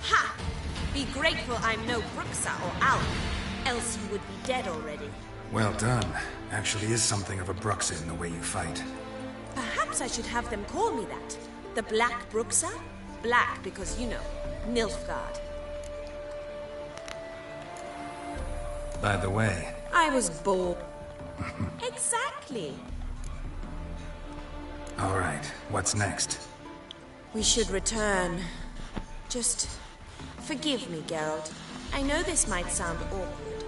Ha! Be grateful I'm no Bruxa or Alp, else you would be dead already. Well done. Actually is something of a Bruxa in the way you fight. Perhaps I should have them call me that. The Black Bruxa? Black because, you know, Nilfgaard. By the way... I was bored. Exactly. Alright, what's next? We should return. Just forgive me, Geralt. I know this might sound awkward,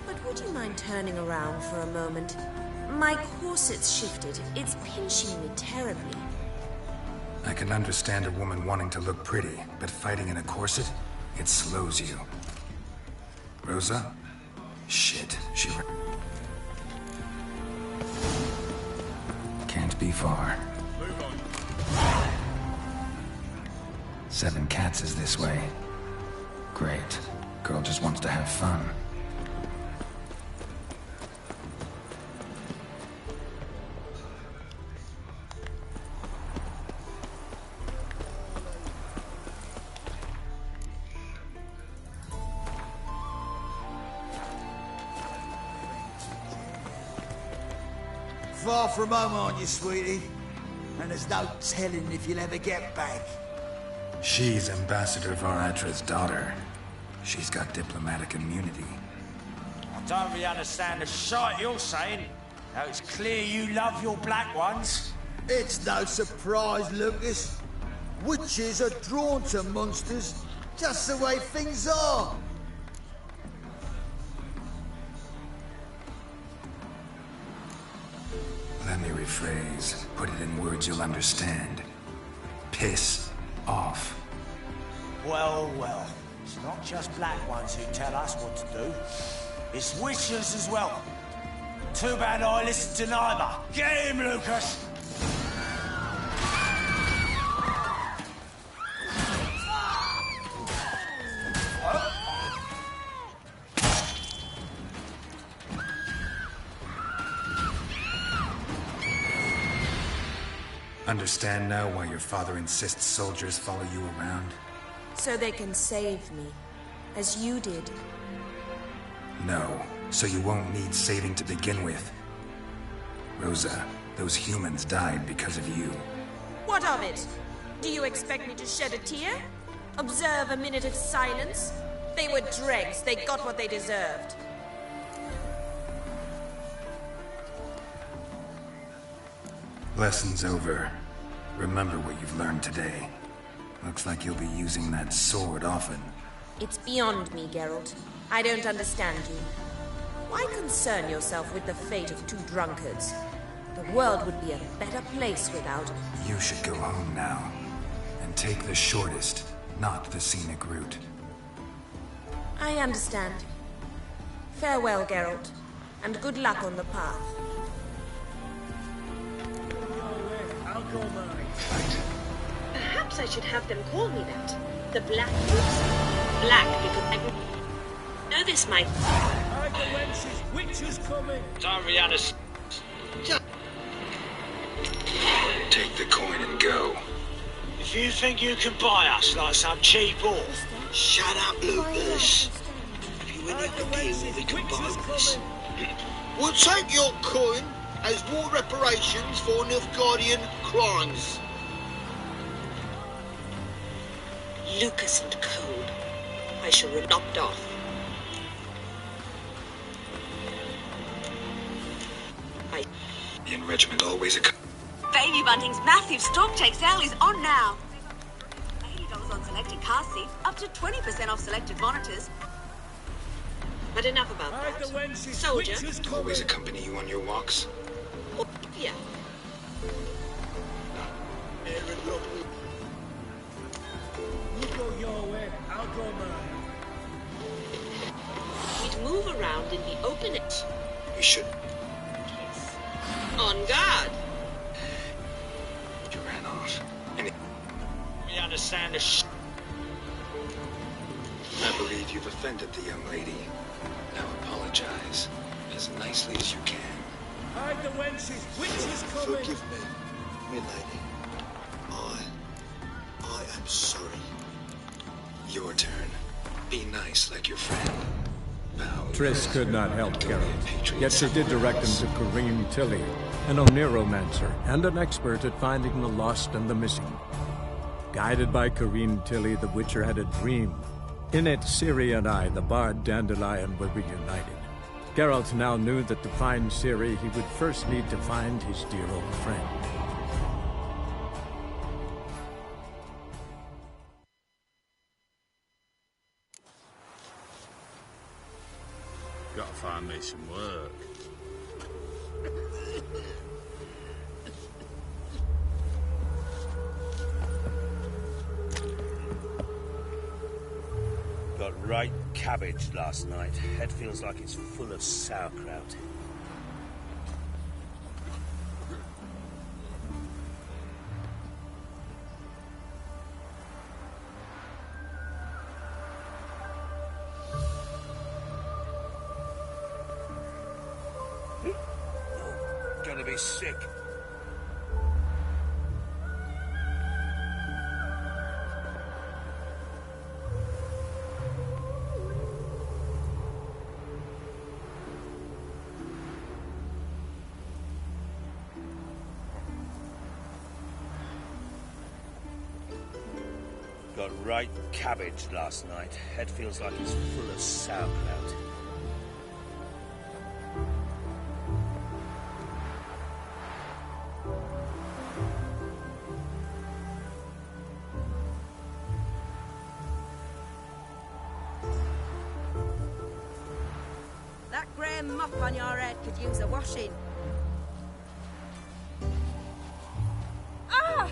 but would you mind turning around for a moment? My corset's shifted. It's pinching me terribly. I can understand a woman wanting to look pretty, but fighting in a corset, it slows you. Rosa? Shit, she... Can't be far. 7 Cats is this way. Great. Girl just wants to have fun. Far from home, aren't you, sweetie? And there's no telling if you'll ever get back. She's Ambassador Varatra's daughter. She's got diplomatic immunity. I don't really understand the shite you're saying. Now it's clear you love your black ones. It's no surprise, Lucas. Witches are drawn to monsters, just the way things are. Let me rephrase. Put it in words you'll understand. Piss off. Well, well. It's not just black ones who tell us what to do. It's witches as well. Too bad I listen to neither. Get him, Lucas! Understand now why your father insists soldiers follow you around? So they can save me, as you did. No, so you won't need saving to begin with. Rosa, those humans died because of you. What of it? Do you expect me to shed a tear? Observe a minute of silence? They were dregs. They got what they deserved. Lesson's over. Remember what you've learned today. Looks like you'll be using that sword often. It's beyond me, Geralt. I don't understand you. Why concern yourself with the fate of two drunkards? The world would be a better place without... You should go home now. And take the shortest, not the scenic route. I understand. Farewell, Geralt. And good luck on the path. Perhaps I should have them call me that. The Black Boots. Black because I know this, my... Hide the wenches! Witches coming! Don't Rihanna. Take the coin and go. If you think you can buy us like some cheap whore... Shut up, Lucas. If you win the game, we can buy this. We'll take your coin as war reparations for Nilfgaardian crimes. Lucas and Cole. I shall be knocked off. In regiment always a... Baby Bunting's massive stock take sale is on now. $80 on selected car seats, up to 20% off selected monitors. But enough about that. Soldier. Always accompany you on your walks? Oh, yeah. You go your way, I'll go mine. We'd move around in the open edge. We should... On guard. You ran off. And We understand the I believe you've offended the young lady. Now apologize as nicely as you can. Hide the wenches! Witches coming! Forgive me, milady. I am sorry. Your turn. Be nice like your friend. Triss could not help Geralt, yet she did direct him to Kareem Tilly, an Oniromancer and an expert at finding the lost and the missing. Guided by Kareem Tilly, the Witcher had a dream. In it, Ciri and I, the bard Dandelion, were reunited. Geralt now knew that to find Ciri, he would first need to find his dear old friend. Gotta find me some work. Got right cabbage last night. Head feels like it's full of sauerkraut. Gonna be sick. Got right cabbage last night. Head feels like it's full of sauerkraut. That grey muff on your head could use a washing. Ah!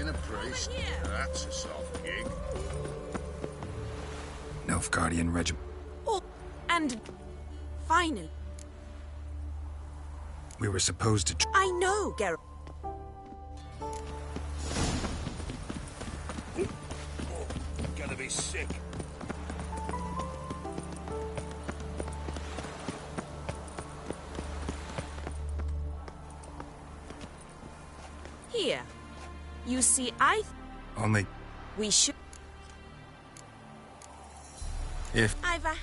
been a priest. That's a soft gig. Nilfgaardian regiment. Oh, and finally, We were supposed to. I know, Geralt. Gonna be sick. Here. You see, Only we should. if. I've a...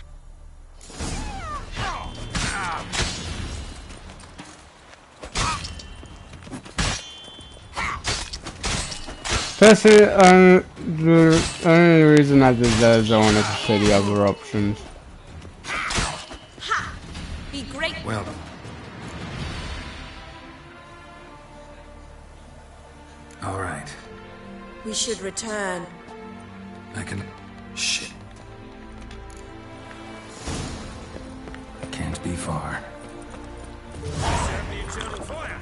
That's it. The only reason I did that is I wanted to see the other options. Ha! Be great. Well. All right. We should return. I can. Shit. Can't be far. Serve the eternal fire.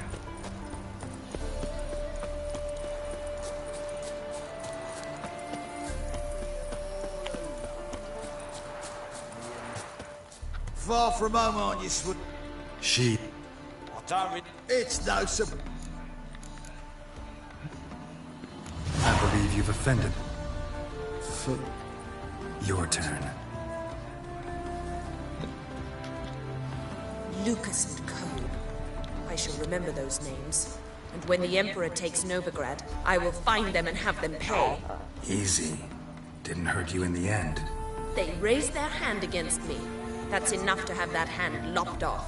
Far from home, aren't you, Swood? She. It's no surprise. I believe you've offended. Your turn. Lucas and Co. I shall remember those names. And when the Emperor takes Novigrad, I will find them and have them pay. Easy. Didn't hurt you in the end. They raised their hand against me. That's enough to have that hand lopped off.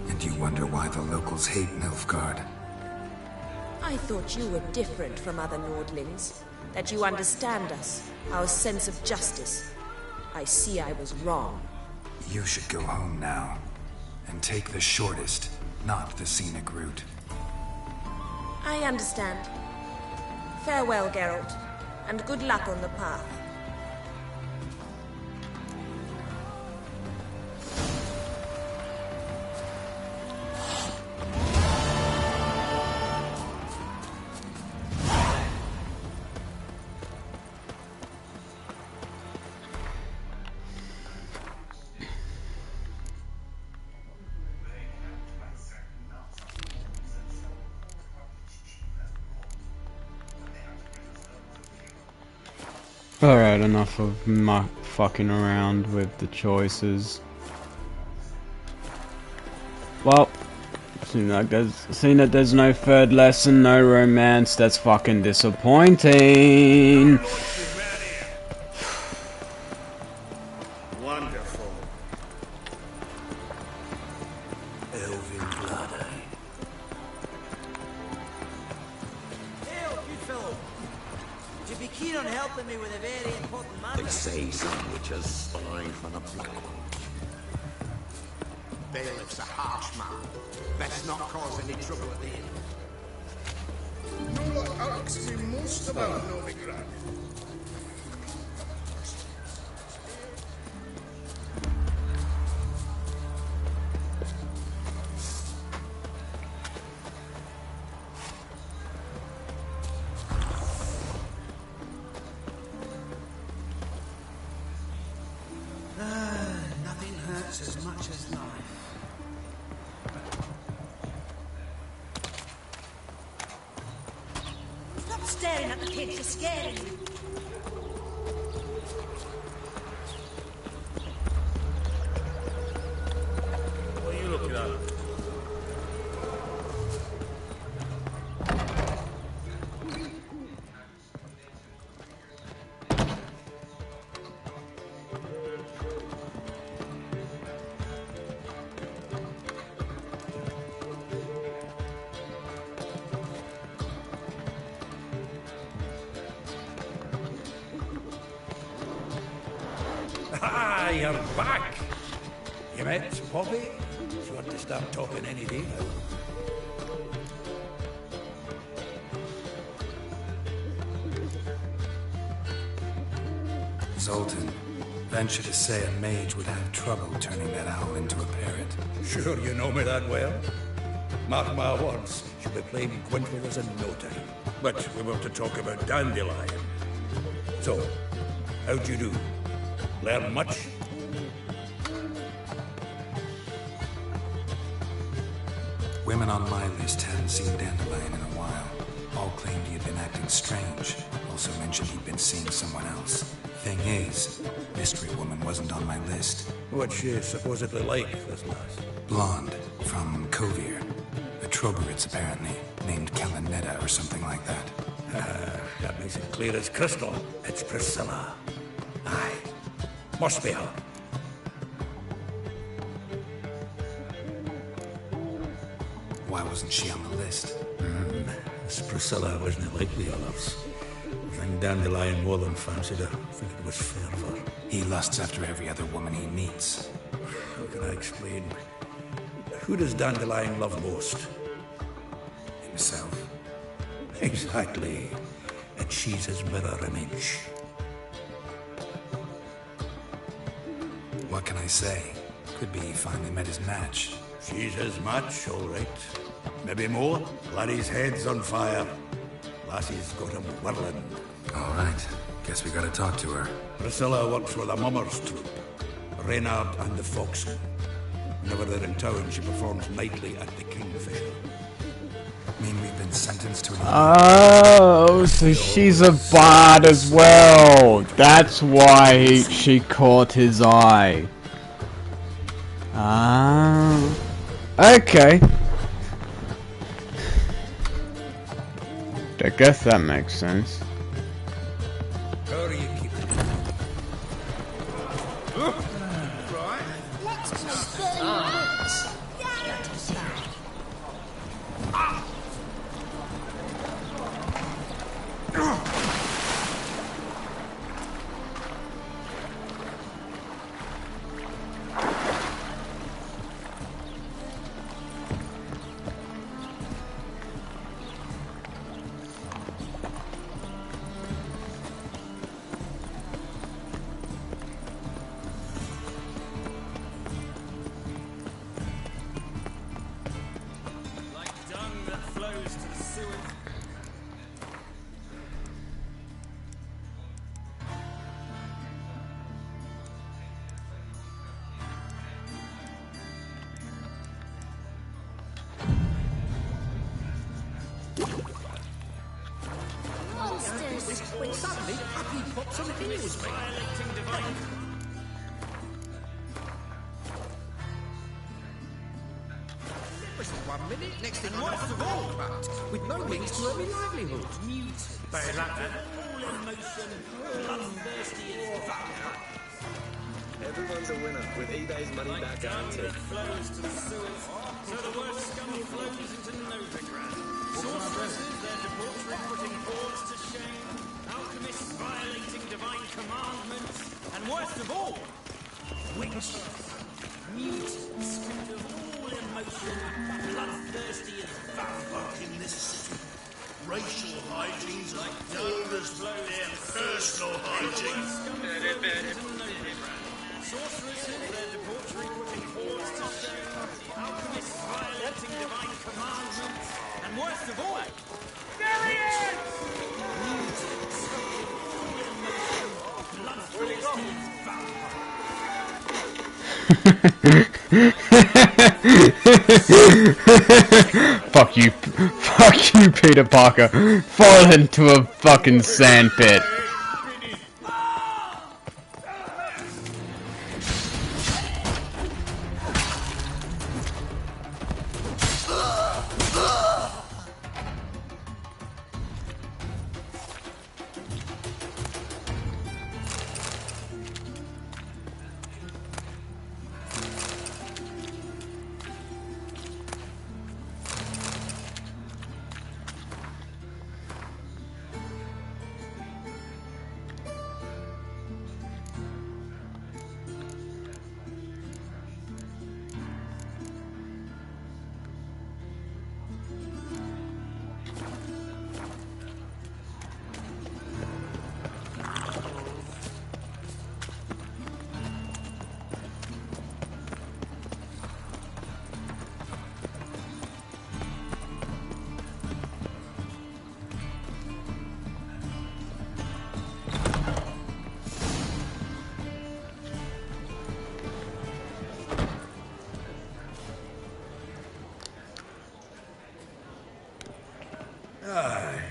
And you wonder why the locals hate Nilfgaard. I thought you were different from other Nordlings. That you understand us, our sense of justice. I see I was wrong. You should go home now. And take the shortest, not the scenic route. I understand. Farewell, Geralt. And good luck on the path. Alright, enough of my fucking around with the choices. Well, seeing that there's no third lesson, no romance, that's fucking disappointing. Wonderful. Elvin blood, eh? Hey, you fellow. Would you be keen on helping me with a very important matter? They say sandwiches spine from the blood. Bailiff's a harsh man. Best not cause any trouble at the inn. You lot asked me most about Novigrad. Nothing hurts as much as life. Stop staring at the kids, you're scaring me. What are you looking at? Ah, you're back! You met Poppy? She want to start talking any day now. Zoltan, venture to say a mage would have trouble turning that owl into a parrot. Sure you know me that well? Mark my words, she'll be playing quint with us in no time. But we want to talk about dandelion. So, how'd you do? Learn much? Women on my list hadn't seen Dandelion in a while. All claimed he had been acting strange. Also mentioned he'd been seeing someone else. Thing is, Mystery Woman wasn't on my list. What's she supposedly like, this lass? Blonde, from Kovir. A Troberids, apparently, named Kalanetta or something like that. That makes it clear as crystal. It's Priscilla. Aye. Must be her. Why wasn't she on the list? This Priscilla wasn't like the others. I think Dandelion more than fancied her. I think it was fervour. He lusts after every other woman he meets. How can I explain? Who does Dandelion love most? Himself. Exactly. And she's his mirror image. What can I say? Could be he finally met his match. She's his match, all right. Maybe more. Laddie's head's on fire. Lassie's got him whirling. All right. Guess we gotta talk to her. Priscilla works with a mummers troupe. Reynard and the Foxen. Whenever they're in town, she performs nightly at the Kingfisher. Mean we've been sentenced to an... Oh, so she's a bard as well. That's why she caught his eye. Ah, okay. I guess that makes sense. How are you keeping Right. Let's just When suddenly, up he pops on the heels, violating divine. Listen, 1 minute, next thing I know, I'm bankrupt, with no means to earn my livelihood. Bad luck, then. All in motion, bloodthirsty as fuck. Everyone's a winner with eBay's money back guarantee. Flows to the sewers, so the worst scum flows into Novigrad. Sorceresses, their debauchery putting boards to shame. Alchemists violating divine commandments. And worst of all, witches, mutants, of all emotion, bloodthirsty as fuck in this city. Racial hygiene's like no other's their personal hygiene. Sorceresses, their debauchery putting boards to shame. Alchemists violating divine commandments. And worst of all, there he is! Mutants, bloodthirsty Fuck you, Peter Parker. Fall into a fucking sandpit.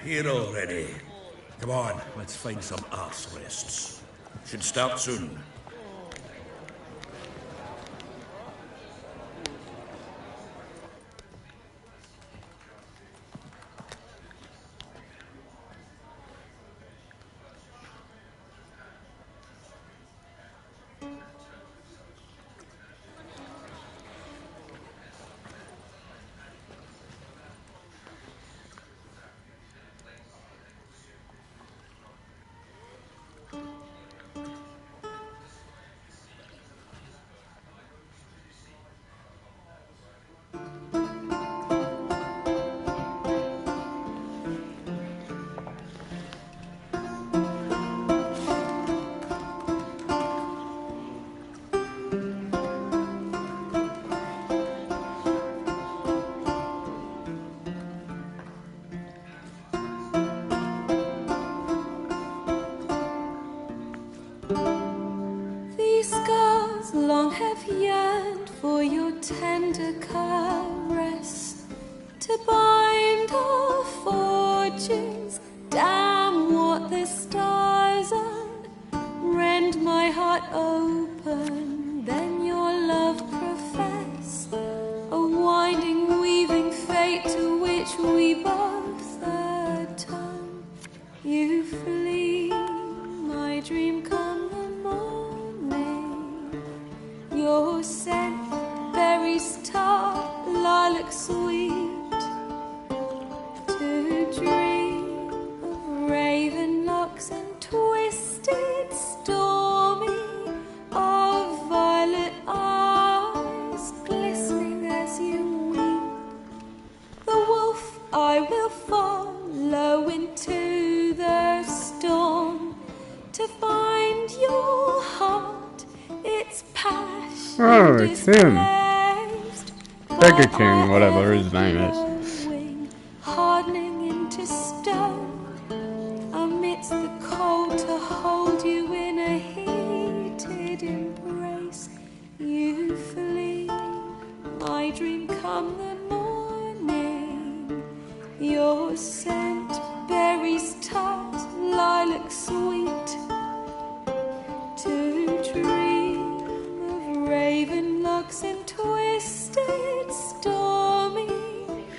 Here already. Come on, let's find some arse rests. Should start soon. These scars long have yearned for your tender caress, to bind our fortunes. Damn what the stars are. Rend my heart open, then your love profess, a winding, weaving fate to which we both atone. You flee, my dream come the morning. Your scent, berries tart, lilac sweet, to dream of raven locks and twisted, stormy, of violet eyes glistening as you weep. The wolf I will follow into the storm, to find your heart, its passion Oh, it's him. displaced. Beggar King, whatever his name is. Hardening into stone, amidst the cold, to hold you in a heated embrace. You flee, my dream come the morning. Your scent, berries tart, lilac sweet, to dream of raven locks and twisted, stormy,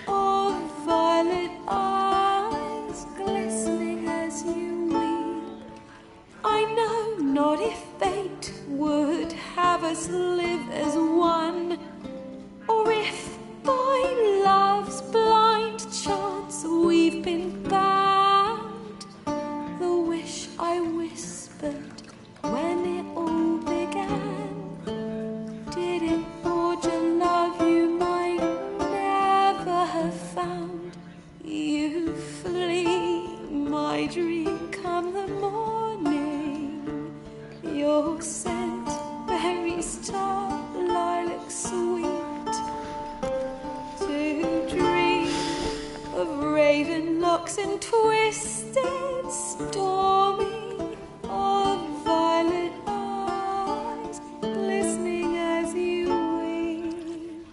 of violet eyes glistening as you weep. I know not if fate would have us live as one, or if by love's blind chance we've been bound. The wish I whispered when it all began, did it forge a love you might never have found? You flee, my dream come the morning. Your scent, berries tart, lilac sweet, to dream of raven locks and twisted, stormy, of violet eyes glistening as you weep.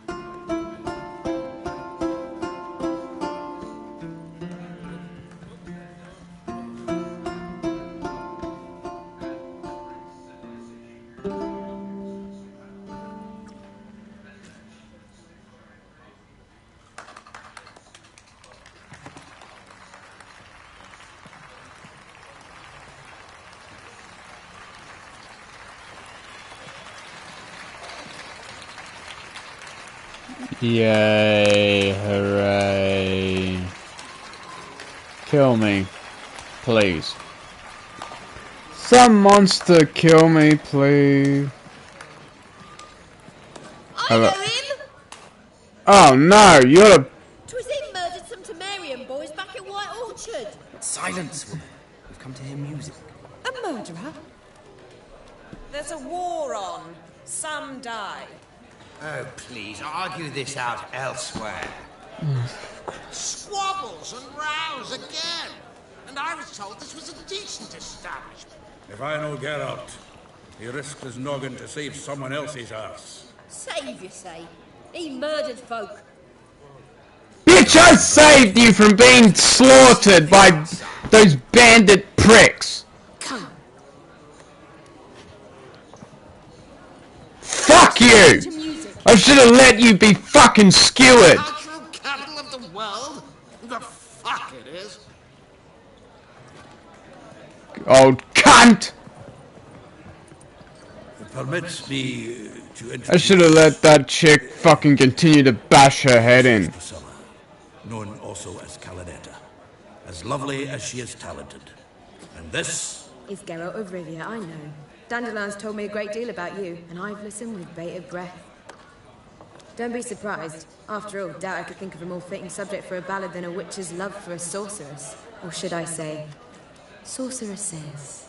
Yay, hooray. Kill me, please. Some monster kill me, please. I know him! Oh no, you're the... 'Twas him murdered some Temerian boys back in White Orchard. Silence, woman. We've come to hear music. A murderer? There's a war on. Some die. Oh, please, argue this out elsewhere. Squabbles and rows again. And I was told this was a decent establishment. If I know Geralt, he risked his noggin to save someone else's arse. Save, you say? He murdered folk. Bitch, I saved you from being slaughtered by those bandit pricks. Come. Fuck you! I should have let you be fucking skewered. Cultural capital of the world? The fuck it is. Old cunt! Permits me to introduce... I should have let that chick fucking continue to bash her head in. Known also as Calinetta. As lovely as she is talented. And this... is Geralt of Rivia, I know. Dandelion's told me a great deal about you, and I've listened with bated breath. Don't be surprised. After all, doubt I could think of a more fitting subject for a ballad than a witch's love for a sorceress. Or should I say, sorceresses.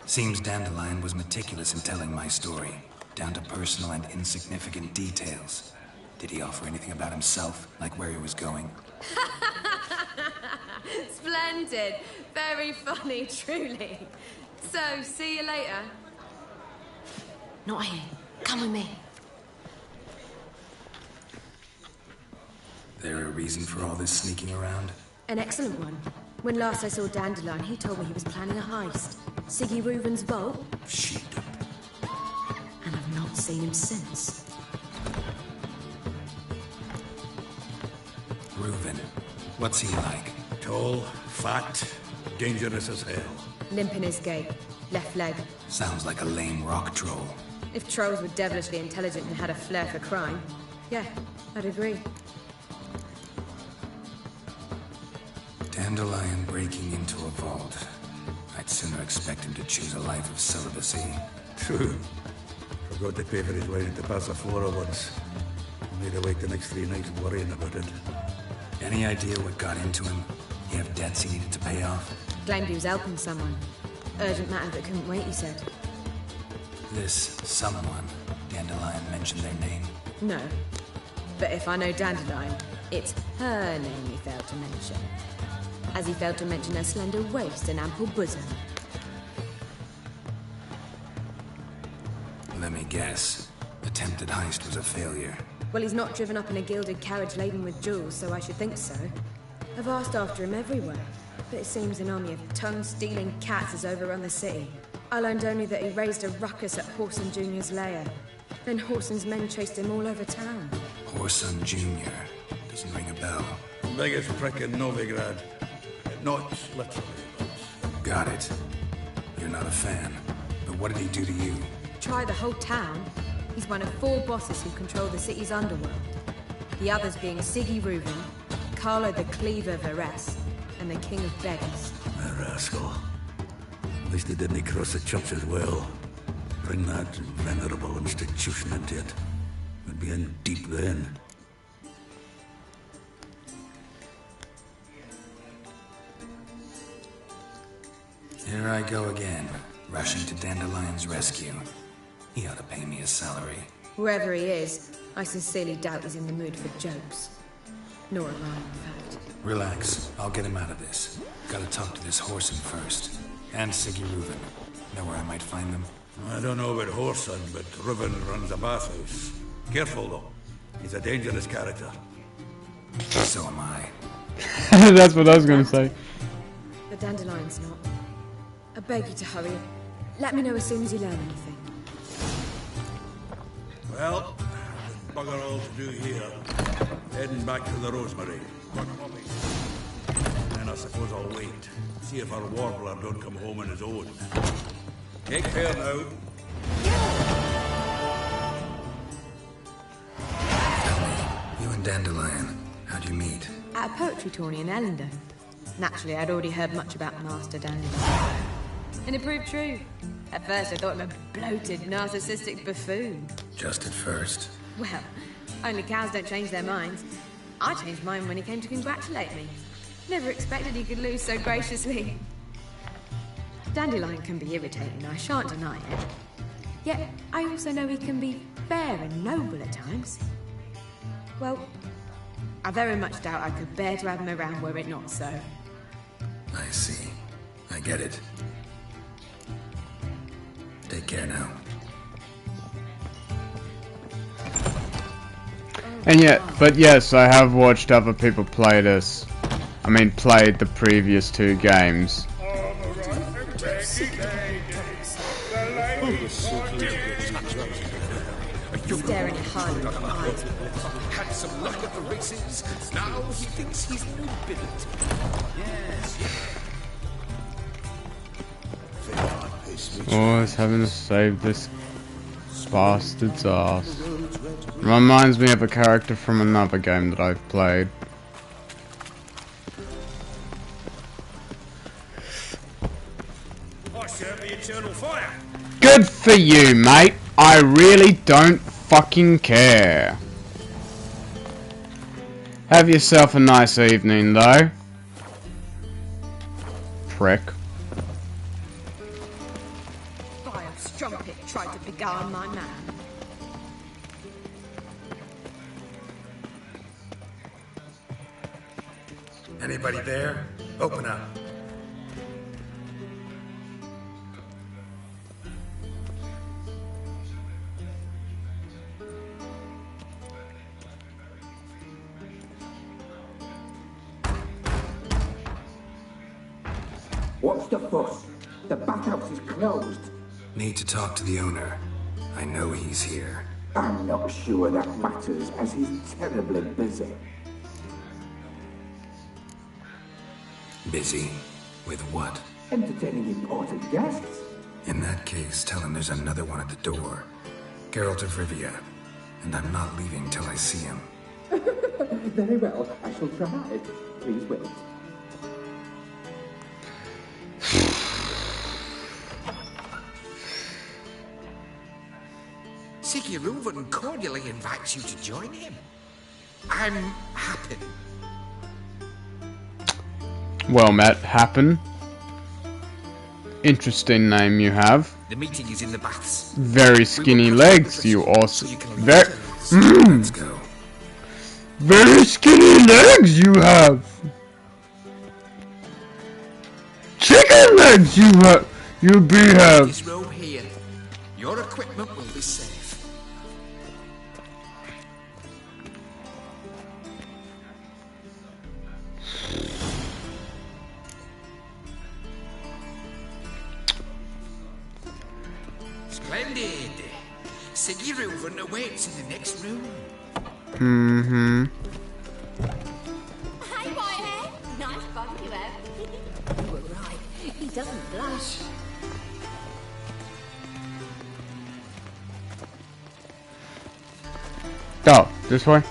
Seems Dandelion was meticulous in telling my story, down to personal and insignificant details. Did he offer anything about himself, like where he was going? Splendid. Very funny, truly. So, see you later. Not here. Come with me. There a reason for all this sneaking around? An excellent one. When last I saw Dandelion, he told me he was planning a heist. Siggy Reuven's vault. Shit. And I've not seen him since. Reuven. What's he like? Tall, fat, dangerous as hell. Limp in his gait. Left leg. Sounds like a lame rock troll. If trolls were devilishly intelligent and had a flair for crime, yeah, I'd agree. Dandelion breaking into a vault. I'd sooner expect him to choose a life of celibacy. True. Forgot to pay for his wedding to Passaflora once. Made her wait the next 3 nights worrying about it. Any idea what got into him? He have debts he needed to pay off? Claimed he was helping someone. Urgent matter that couldn't wait, he said. This someone, Dandelion mentioned their name? No. But if I know Dandelion, it's her name he failed to mention. As he failed to mention her slender waist and ample bosom. Let me guess. Attempted heist was a failure. Well, he's not driven up in a gilded carriage laden with jewels, so I should think so. I've asked after him everywhere, but it seems an army of tongue-stealing cats has overrun the city. I learned only that he raised a ruckus at Whoreson Jr.'s lair. Then Whoreson's men chased him all over town. Whoreson Jr. Doesn't ring a bell. Biggest prick in Novigrad. Not literally, but... Got it. You're not a fan. But what did he do to you? Try the whole town. He's one of 4 bosses who control the city's underworld. The others being Siggy Reuven, Carlo the Cleaver Varese, and the King of Beggars. A rascal. At least he didn't cross the church as well. Bring that venerable institution into it. We'd be in deep then. Here I go again, rushing to Dandelion's rescue. He ought to pay me a salary. Wherever he is, I sincerely doubt he's in the mood for jokes. Nor am I, in fact. Relax, I'll get him out of this. Gotta talk to this Whoreson first. And Siggy Reuven. Know where I might find them? I don't know about Whoreson, but Reuven runs a bathhouse. Careful, though. He's a dangerous character. So am I. That's what I was gonna say. The Dandelion's not. I beg you to hurry. Let me know as soon as you learn anything. Well, there's bugger all to do here. Heading back to the Rosemary. Then I suppose I'll wait. See if our warbler don't come home on his own. Take care now. You and Dandelion, how'd you meet? At a poetry tourney in Ellendon. Naturally, I'd already heard much about Master Dandelion. And it proved true. At first, I thought him a bloated, narcissistic buffoon. Just at first. Well, only cows don't change their minds. I changed mine when he came to congratulate me. Never expected he could lose so graciously. Dandelion can be irritating, I shan't deny it. Yet, I also know he can be fair and noble at times. Well, I very much doubt I could bear to have him around were it not so. I see. I get it. Take care now. And but yes, I have watched other people play this. I mean, played the previous 2 games. Staring hard into my eyes. Had some luck at the races. Now he thinks he's nobility. Yes. Always having to save this bastard's ass. Reminds me of a character from another game that I've played. I serve the eternal fire. Good for you, mate. I really don't fucking care. Have yourself a nice evening, though. Prick. Vile strumpet tried to beguile my man. Anybody there? Open up. What's the fuss? The bathhouse is closed. Need to talk to the owner. I know he's here. I'm not sure that matters, as he's terribly busy. Busy? With what? Entertaining important guests. In that case, tell him there's another one at the door. Geralt of Rivia. And I'm not leaving till I see him. Very well, I shall try. Please wait. Sigurd cordially invites you to join him. I'm happy. Well met, Happen. Interesting name you have. The meeting is in the baths. Very skinny legs, you awesome. Let's go. Very skinny legs you have. Chicken legs you have. You have. This row here. Your equipment will be safe. Splendid. Sigurd awaits in the next room. Mm-hmm. Hey, Whitehair. Nice body you have. You were right. He doesn't blush. Oh, this way?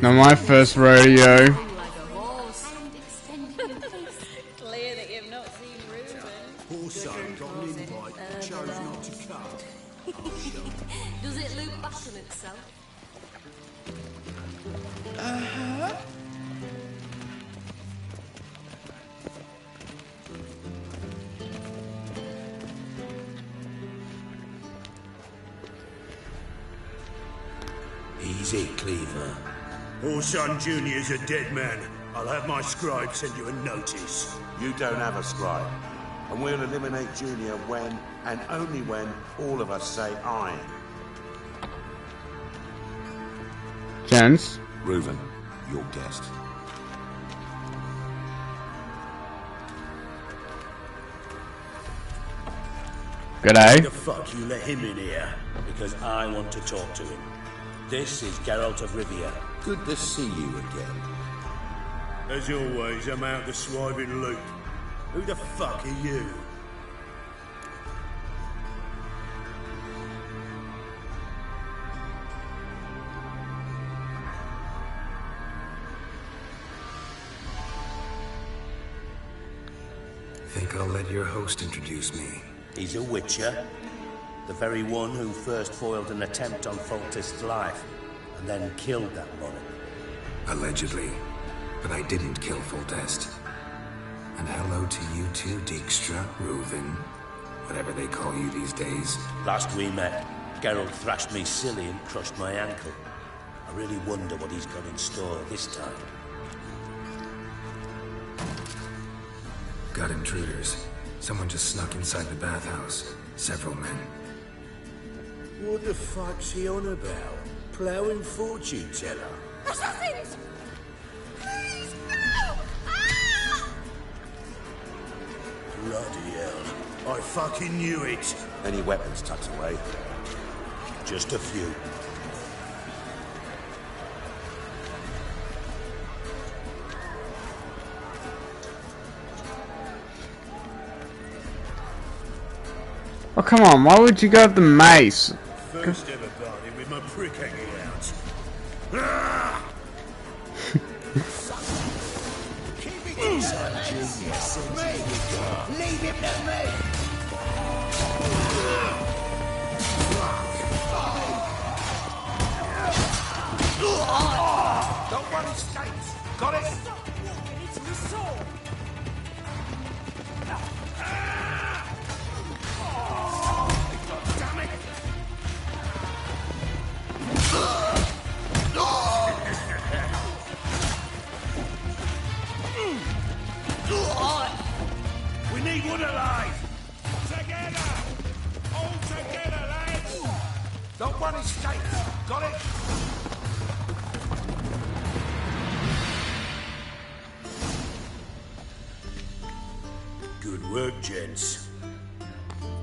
Now my first rodeo. Clear that you've not seen Reuben. Poor son got an invite, but chose not to come. Does it loop back on itself? Uh-huh. Easy, Cleaver. Orson Jr.'s a dead man. I'll have my scribe send you a notice. You don't have a scribe. And we'll eliminate Junior when, and only when, all of us say aye. Gents. Reuven, your guest. G'day. Why the fuck you let him in here? Because I want to talk to him. This is Geralt of Rivia. Good to see you again. As always, I'm out the swiving loop. Who the fuck are you? Think I'll let your host introduce me. He's a witcher. The very one who first foiled an attempt on Foltest's life, and then killed that monarch. Allegedly. But I didn't kill Foltest. And hello to you too, Dijkstra, Reuven, whatever they call you these days. Last we met, Geralt thrashed me silly and crushed my ankle. I really wonder what he's got in store this time. got intruders. Someone just snuck inside the bathhouse. Several men. What the fuck's he on about? Ploughing fortune teller? Assassins! Please, no! Ah! Bloody hell. I fucking knew it. Any weapons tucked away? Just a few. Oh, come on, why would you go with the mace? First ever party with my prick hanging out. Ah! Keep it inside, Junior. Me! Leave him to me! Don't worry, States. Got it? Stop walking into the sword! Damn it! We need one alive! Together! All together, lads! Don't worry, States. Got it? Good work, gents.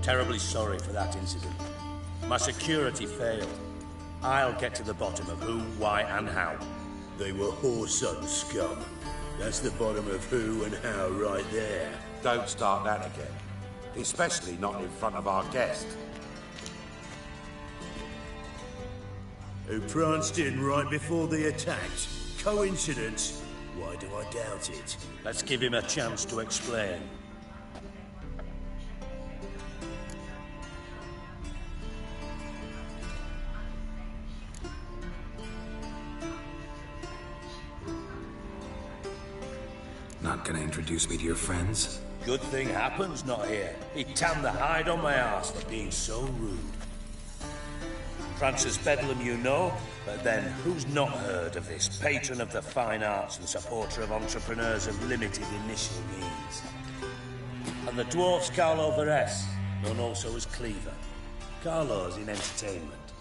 Terribly sorry for that incident. My security failed. I'll get to the bottom of who, why, and how. They were whoreson scum. That's the bottom of who and how right there. Don't start that again. Especially not in front of our guest. Who pranced in right before they attacked. Coincidence? Why do I doubt it? Let's give him a chance to explain. Not gonna introduce me to your friends? Good thing Happen's not here. He tanned the hide on my ass for being so rude. Francis Bedlam you know, but then who's not heard of this patron of the fine arts and supporter of entrepreneurs of limited initial means? And the dwarf's Carlo Varese, known also as Cleaver. Carlo's in entertainment,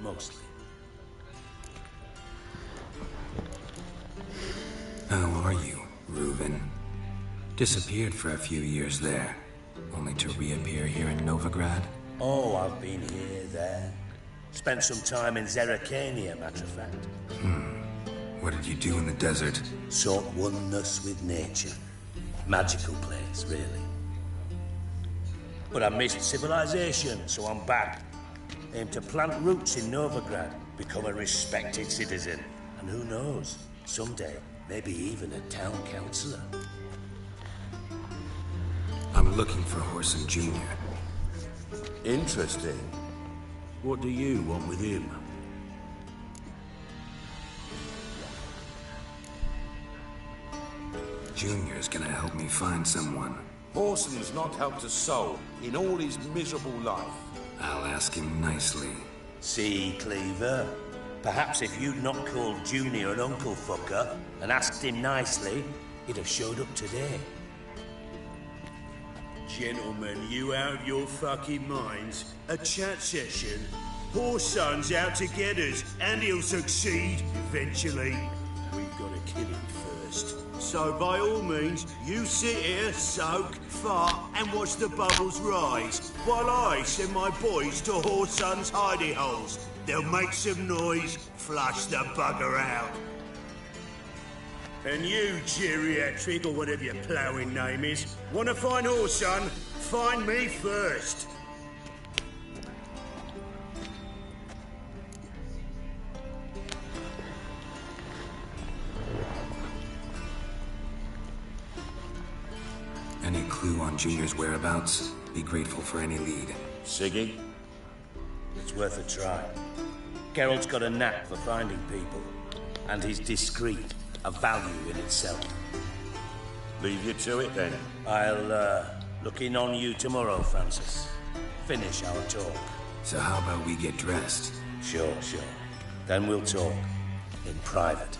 mostly. How are you, Reuben? Disappeared for a few years there, only to reappear here in Novigrad? Oh, I've been here, there. Spent some time in Zerrikania, matter of fact. What did you do in the desert? Sought oneness with nature. Magical place, really. But I missed civilization, so I'm back. Aim to plant roots in Novigrad, become a respected citizen. And who knows, someday, maybe even a town councillor. I'm looking for Horson Jr. Interesting. What do you want with him? Junior's gonna help me find someone. Horson's not helped a soul in all his miserable life. I'll ask him nicely. See, Cleaver? Perhaps if you'd not called Junior an uncle fucker and asked him nicely, he'd have showed up today. Gentlemen, you out of your fucking minds? A chat session? Horson's out to get us, and he'll succeed eventually. We've got to kill him first. So by all means, you sit here, soak, fart, and watch the bubbles rise, while I send my boys to Horson's hidey holes. They'll make some noise, flush the bugger out. And you, geriatric, or whatever your ploughing name is, want to find Horson? Find me first. Any clue on Junior's whereabouts? Be grateful for any lead. Siggy? It's worth a try. Geralt's got a knack for finding people, and he's discreet, a value in itself. Leave you to it then. I'll look in on you tomorrow, Francis. Finish our talk. So how about we get dressed? Sure. Then we'll talk. In private.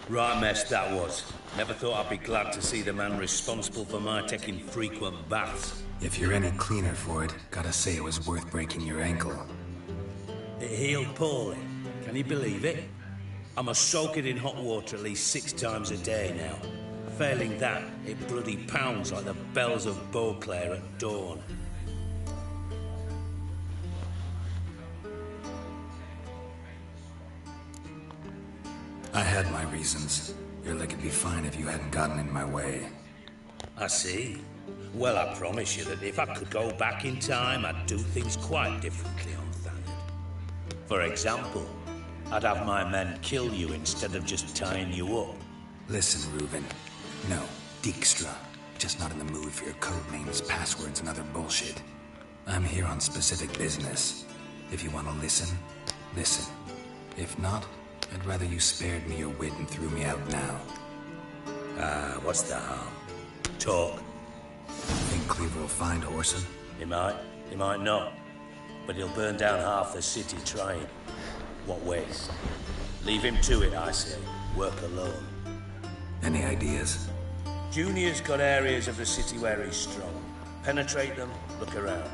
Right mess that was. Never thought I'd be glad to see the man responsible for my taking frequent baths. If you're any cleaner for it, gotta say it was worth breaking your ankle. It healed poorly. Can you believe it? I must soak it in hot water at least 6 times a day now. Failing that, it bloody pounds like the bells of Beauclair at dawn. I had my reasons. Your leg would be fine if you hadn't gotten in my way. I see. Well, I promise you that if I could go back in time, I'd do things quite differently on Thanet. For example, I'd have my men kill you instead of just tying you up. Listen, Reuben. No, Dijkstra. Just not in the mood for your code names, passwords, and other bullshit. I'm here on specific business. If you want to listen, listen. If not, I'd rather you spared me your wit and threw me out now. What's the harm? Talk. Think Cleaver will find Horson? He might not. But he'll burn down half the city trying. What waste? Leave him to it, I say. Work alone. Any ideas? Junior's got areas of the city where he's strong. Penetrate them, look around.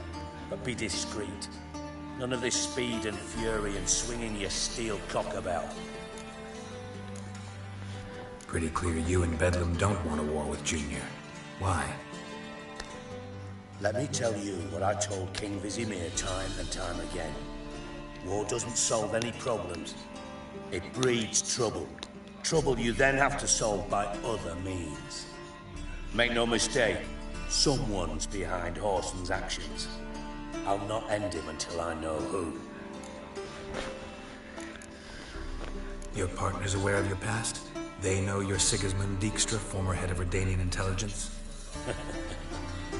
But be discreet. None of this speed and fury and swinging your steel cock about. Pretty clear you and Bedlam don't want a war with Junior. Why? Let me tell you what I told King Vizimir time and time again. War doesn't solve any problems. It breeds trouble. Trouble you then have to solve by other means. Make no mistake, someone's behind Horson's actions. I'll not end him until I know who. Your partner's aware of your past? They know you're Sigismund Dijkstra, former head of Redanian intelligence?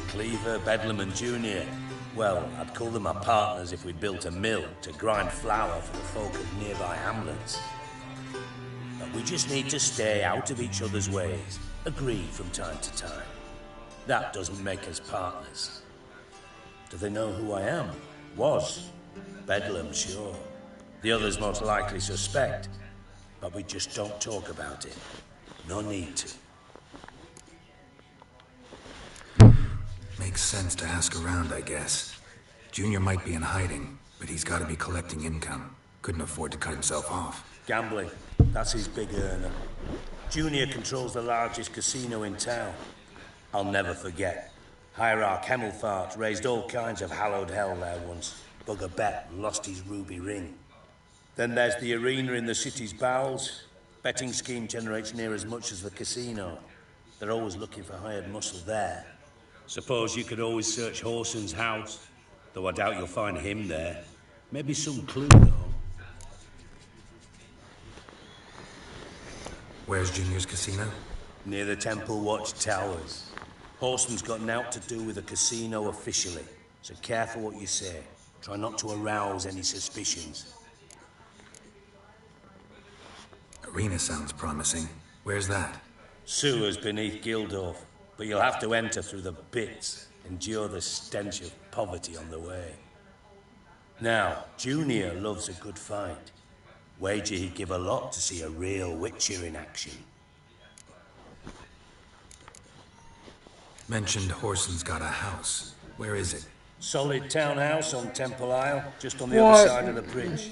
Cleaver, Bedlam and Junior. Well, I'd call them my partners if we built a mill to grind flour for the folk of nearby hamlets. But we just need to stay out of each other's ways, agree from time to time. That doesn't make us partners. Do they know who I am? Was. Bedlam, sure. The others most likely suspect. But we just don't talk about it. No need to. Makes sense to ask around, I guess. Junior might be in hiding, but he's got to be collecting income. Couldn't afford to cut himself off. Gambling. That's his big earner. Junior controls the largest casino in town. I'll never forget. Hierarch Hemmelfart raised all kinds of hallowed hell there once. Bug a bet and lost his ruby ring. Then there's the arena in the city's bowels. Betting scheme generates near as much as the casino. They're always looking for hired muscle there. Suppose you could always search Horson's house, though I doubt you'll find him there. Maybe some clue, though. Where's Junior's casino? Near the Temple Watch Towers. Horson's got naught to do with the casino officially, so careful what you say. Try not to arouse any suspicions. Arena sounds promising. Where's that? Sewers beneath Gildorf, but you'll have to enter through the bits, endure the stench of poverty on the way. Now, Junior loves a good fight. Wager he'd give a lot to see a real Witcher in action. Mentioned Horson's got a house. Where is it? Solid townhouse on Temple Isle, just on the other side of the bridge.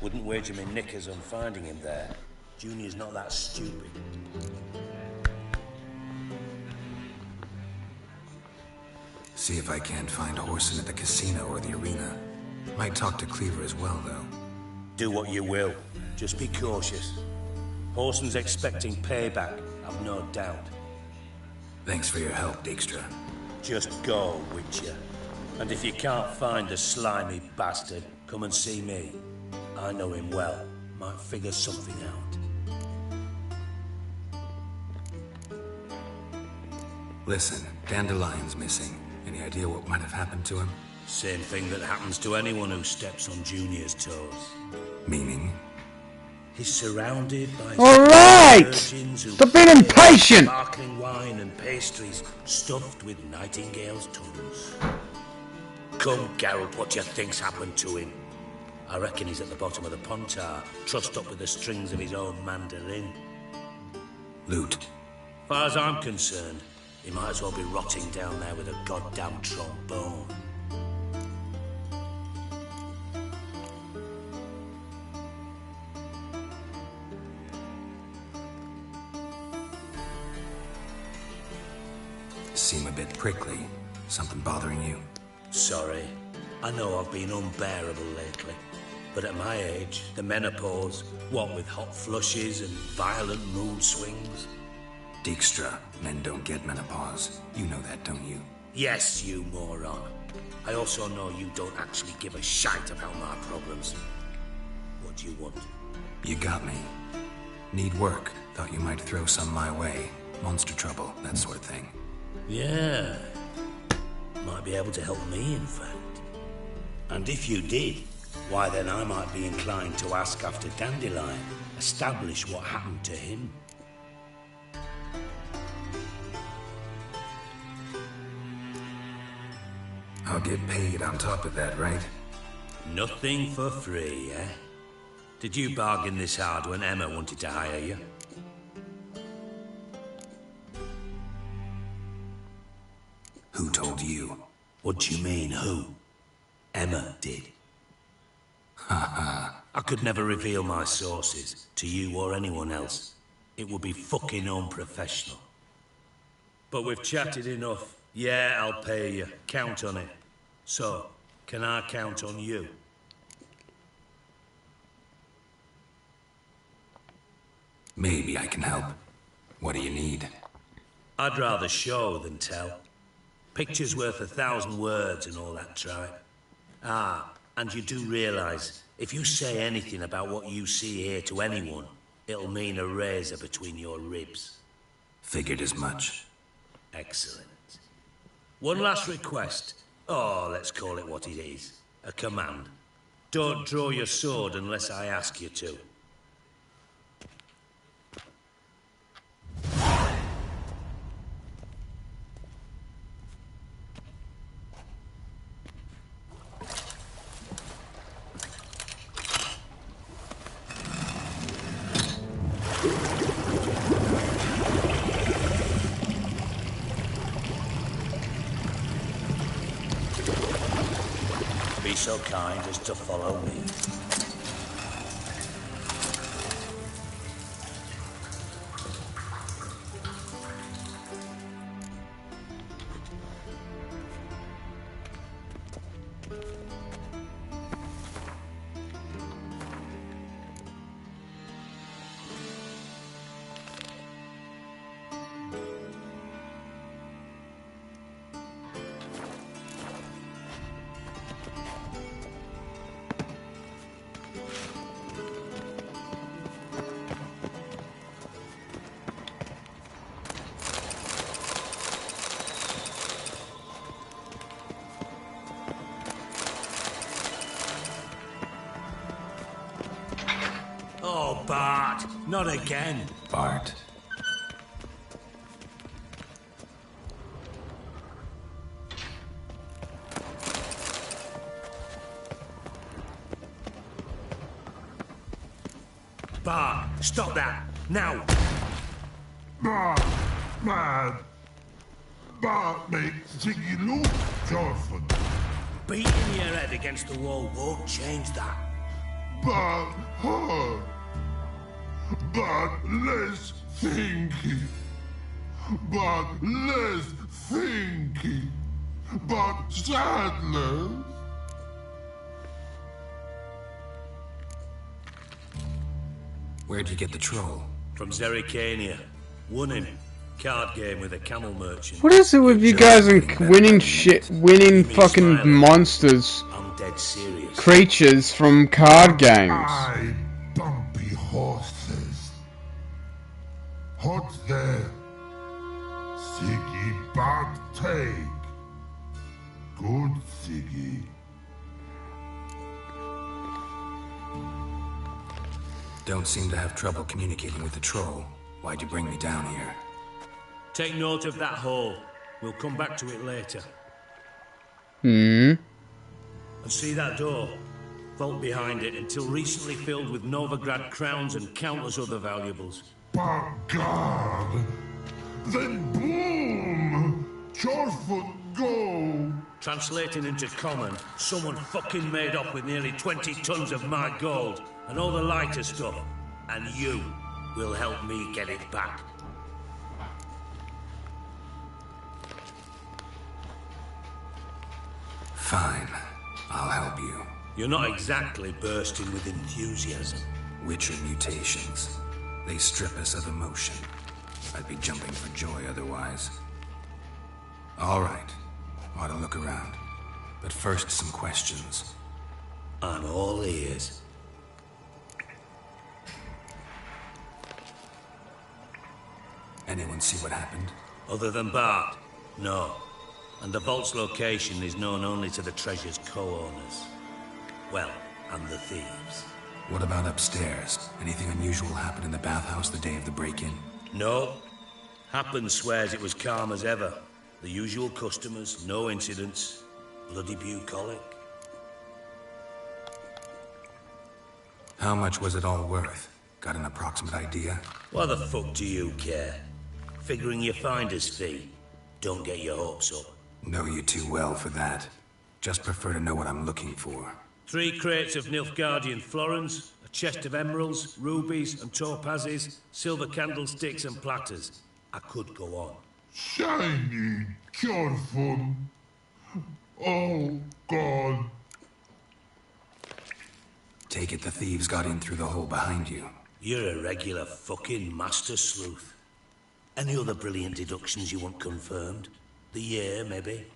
Wouldn't wager me knickers on finding him there. Junior's not that stupid. See if I can't find Horson at the casino or the arena. Might talk to Cleaver as well, though. Do what you will. Just be cautious. Horson's expecting payback, I've no doubt. Thanks for your help, Dijkstra. Just go, Witcher. And if you can't find the slimy bastard, come and see me. I know him well. Might figure something out. Listen, Dandelion's missing. Any idea what might have happened to him? Same thing that happens to anyone who steps on Junior's toes. Meaning? He's surrounded by virgins who stop being impatient! Sparkling wine and pastries stuffed with nightingales' tongues. Come, Geralt, what do you think's happened to him? I reckon he's at the bottom of the Pontar, trussed up with the strings of his own mandolin. Loot. Far as I'm concerned, he might as well be rotting down there with a goddamn trombone. Seem a bit prickly. Something bothering you? Sorry. I know I've been unbearable lately. But at my age, the menopause, what with hot flushes and violent mood swings. Dijkstra, men don't get menopause. You know that, don't you? Yes, you moron. I also know you don't actually give a shite about my problems. What do you want? You got me. Need work. Thought you might throw some my way. Monster trouble, that sort of thing. Yeah. Might be able to help me, in fact. And if you did, why then I might be inclined to ask after Dandelion, establish what happened to him. I'll get paid on top of that, right? Nothing for free, eh? Did you bargain this hard when Emma wanted to hire you? Who told you? What do you mean, who? Emma did. Haha. I could never reveal my sources to you or anyone else. It would be fucking unprofessional. But we've chatted enough. Yeah, I'll pay you. Count on it. So, can I count on you? Maybe I can help. What do you need? I'd rather show than tell. Picture's worth 1,000 words and all that tripe. Ah, and you do realise, if you say anything about what you see here to anyone, it'll mean a razor between your ribs. Figured as much. Excellent. One last request. Oh, let's call it what it is. A command. Don't draw your sword unless I ask you to. Be so kind as to follow me. Oh, Bart, not again. Bart. Bart, stop that, now. Bart, man. Bart makes Ziggy look tough. Beating your head against the wall won't change that. But hard. But less thinky. But less thinky. But sadness. Where'd you get the troll? From Zerrikania. Won him. Card game with a camel merchant. What is it with you guys and winning shit, winning fucking monsters, I'm dead serious. creatures from card games? Aye, bumpy horses. What's there? Siggy Bart take. Good Siggy. Don't seem to have trouble communicating with the troll. Why'd you bring me down here? Take note of that hole. We'll come back to it later. Hmm. And see that door? Vault behind it, until recently filled with Novigrad crowns and countless other valuables. But God, Then boom! Careful, go! Translating into common, someone fucking made off with nearly 20 tons of my gold and all the lighter stuff. And you will help me get it back. Fine. I'll help you. You're not exactly bursting with enthusiasm. Witcher mutations. They strip us of emotion. I'd be jumping for joy otherwise. All right. Ought to look around. But first, some questions. I'm all ears. Anyone see what happened? Other than Bart? No. And the vault's location is known only to the treasure's co-owners. Well, and the thieves. What about upstairs? Anything unusual happen in the bathhouse the day of the break-in? No. Happen swears it was calm as ever. The usual customers, no incidents. Bloody bucolic. How much was it all worth? Got an approximate idea? Why the fuck do you care? Figuring your finder's fee. Don't get your hopes up. Know you too well for that. Just prefer to know what I'm looking for. 3 crates of Nilfgaardian florins, a chest of emeralds, rubies and topazes, silver candlesticks and platters. I could go on. Shiny, careful. Oh, God. Take it the thieves got in through the hole behind you. You're a regular fucking master sleuth. Any other brilliant deductions you want confirmed? The year, maybe?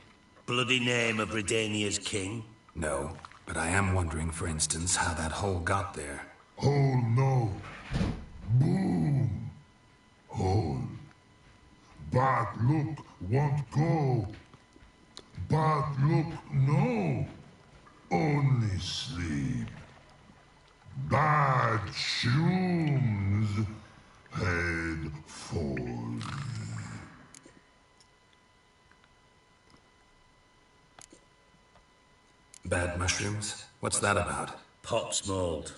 Bloody name of Redania's king? No, but I am wondering, for instance, how that hole got there. Hole, no. Boom. Hole. Bad look, won't go. Bad look, no. Only sleep. Bad shoes. Head falls. Bad mushrooms? What's that about? Pot's mold.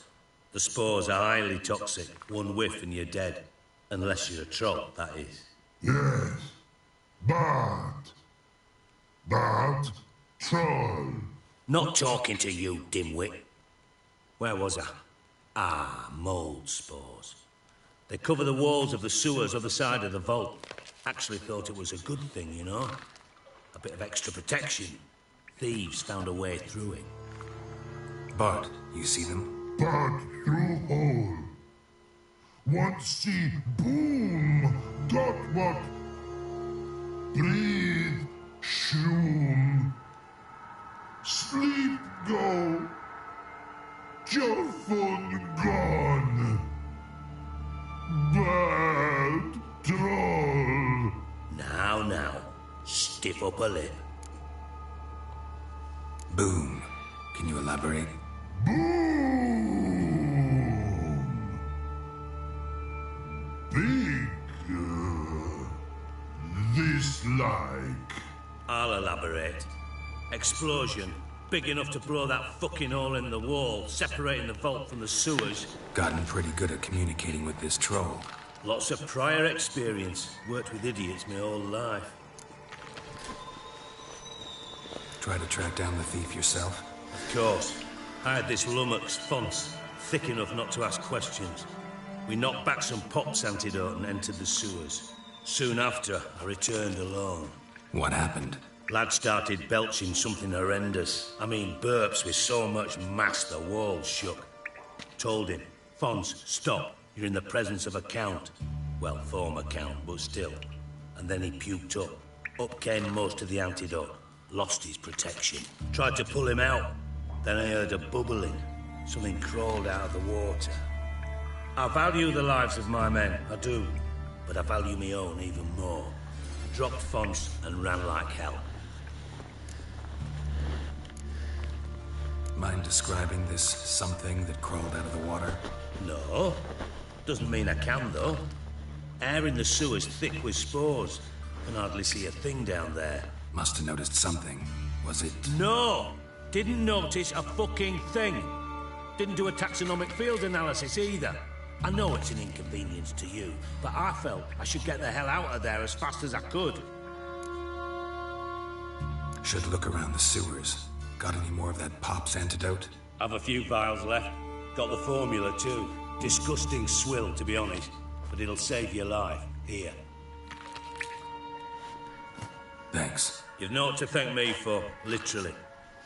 The spores are highly toxic. One whiff and you're dead. Unless you're a troll, that is. Yes. Bad. Bad troll. Not talking to you, dimwit. Where was I? Ah, mold spores. They cover the walls of the sewers other side of the vault. Actually thought it was a good thing, you know? A bit of extra protection. Thieves found a way through it. Bart, you see them? Bad through hole. Want see boom. Got what? Breathe. Shroom. Sleep go. Careful gone. Bad troll. Now, stiff up a lip. Boom. Can you elaborate? Boom. Big. This like. I'll elaborate. Explosion. Big enough to blow that fucking hole in the wall, separating the vault from the sewers. Gotten pretty good at communicating with this troll. Lots of prior experience. Worked with idiots my whole life. Try to track down the thief yourself? Of course. I had this lummox, Fonce, thick enough not to ask questions. We knocked back some Pop's antidote and entered the sewers. Soon after, I returned alone. What happened? Lad started belching something horrendous. I mean, burps with so much mass the walls shook. Told him, Fonce, stop. You're in the presence of a count. Well, former count, but still. And then he puked up. Up came most of the antidote. Lost his protection. Tried to pull him out. Then I heard a bubbling. Something crawled out of the water. I value the lives of my men, I do. But I value my own even more. Dropped Fonce and ran like hell. Mind describing this something that crawled out of the water? No. Doesn't mean I can, though. Air in the sewer's thick with spores. Can hardly see a thing down there. Must have noticed something. Was it... No! Didn't notice a fucking thing. Didn't do a taxonomic field analysis either. I know it's an inconvenience to you, but I felt I should get the hell out of there as fast as I could. Should look around the sewers. Got any more of that Pop's antidote? I've a few vials left. Got the formula too. Disgusting swill, to be honest. But it'll save your life. Here. Thanks. You've naught to thank me for, literally.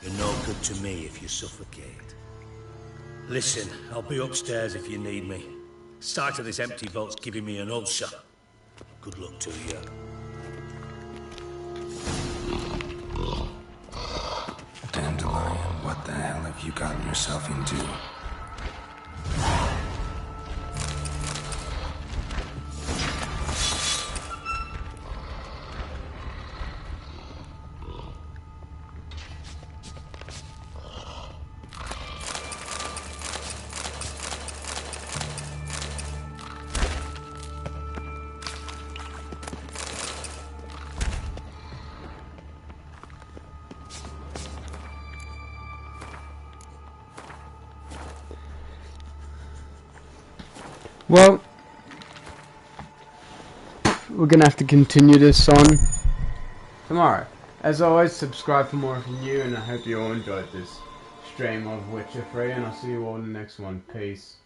You're no good to me if you suffocate. Listen, I'll be upstairs if you need me. Sight of this empty vault's giving me an ulcer. Good luck to you. Dandelion, what the hell have you gotten yourself into? Well, we're gonna have to continue this on tomorrow. As always, subscribe for more if you're new, and I hope you all enjoyed this stream of Witcher 3, and I'll see you all in the next one. Peace.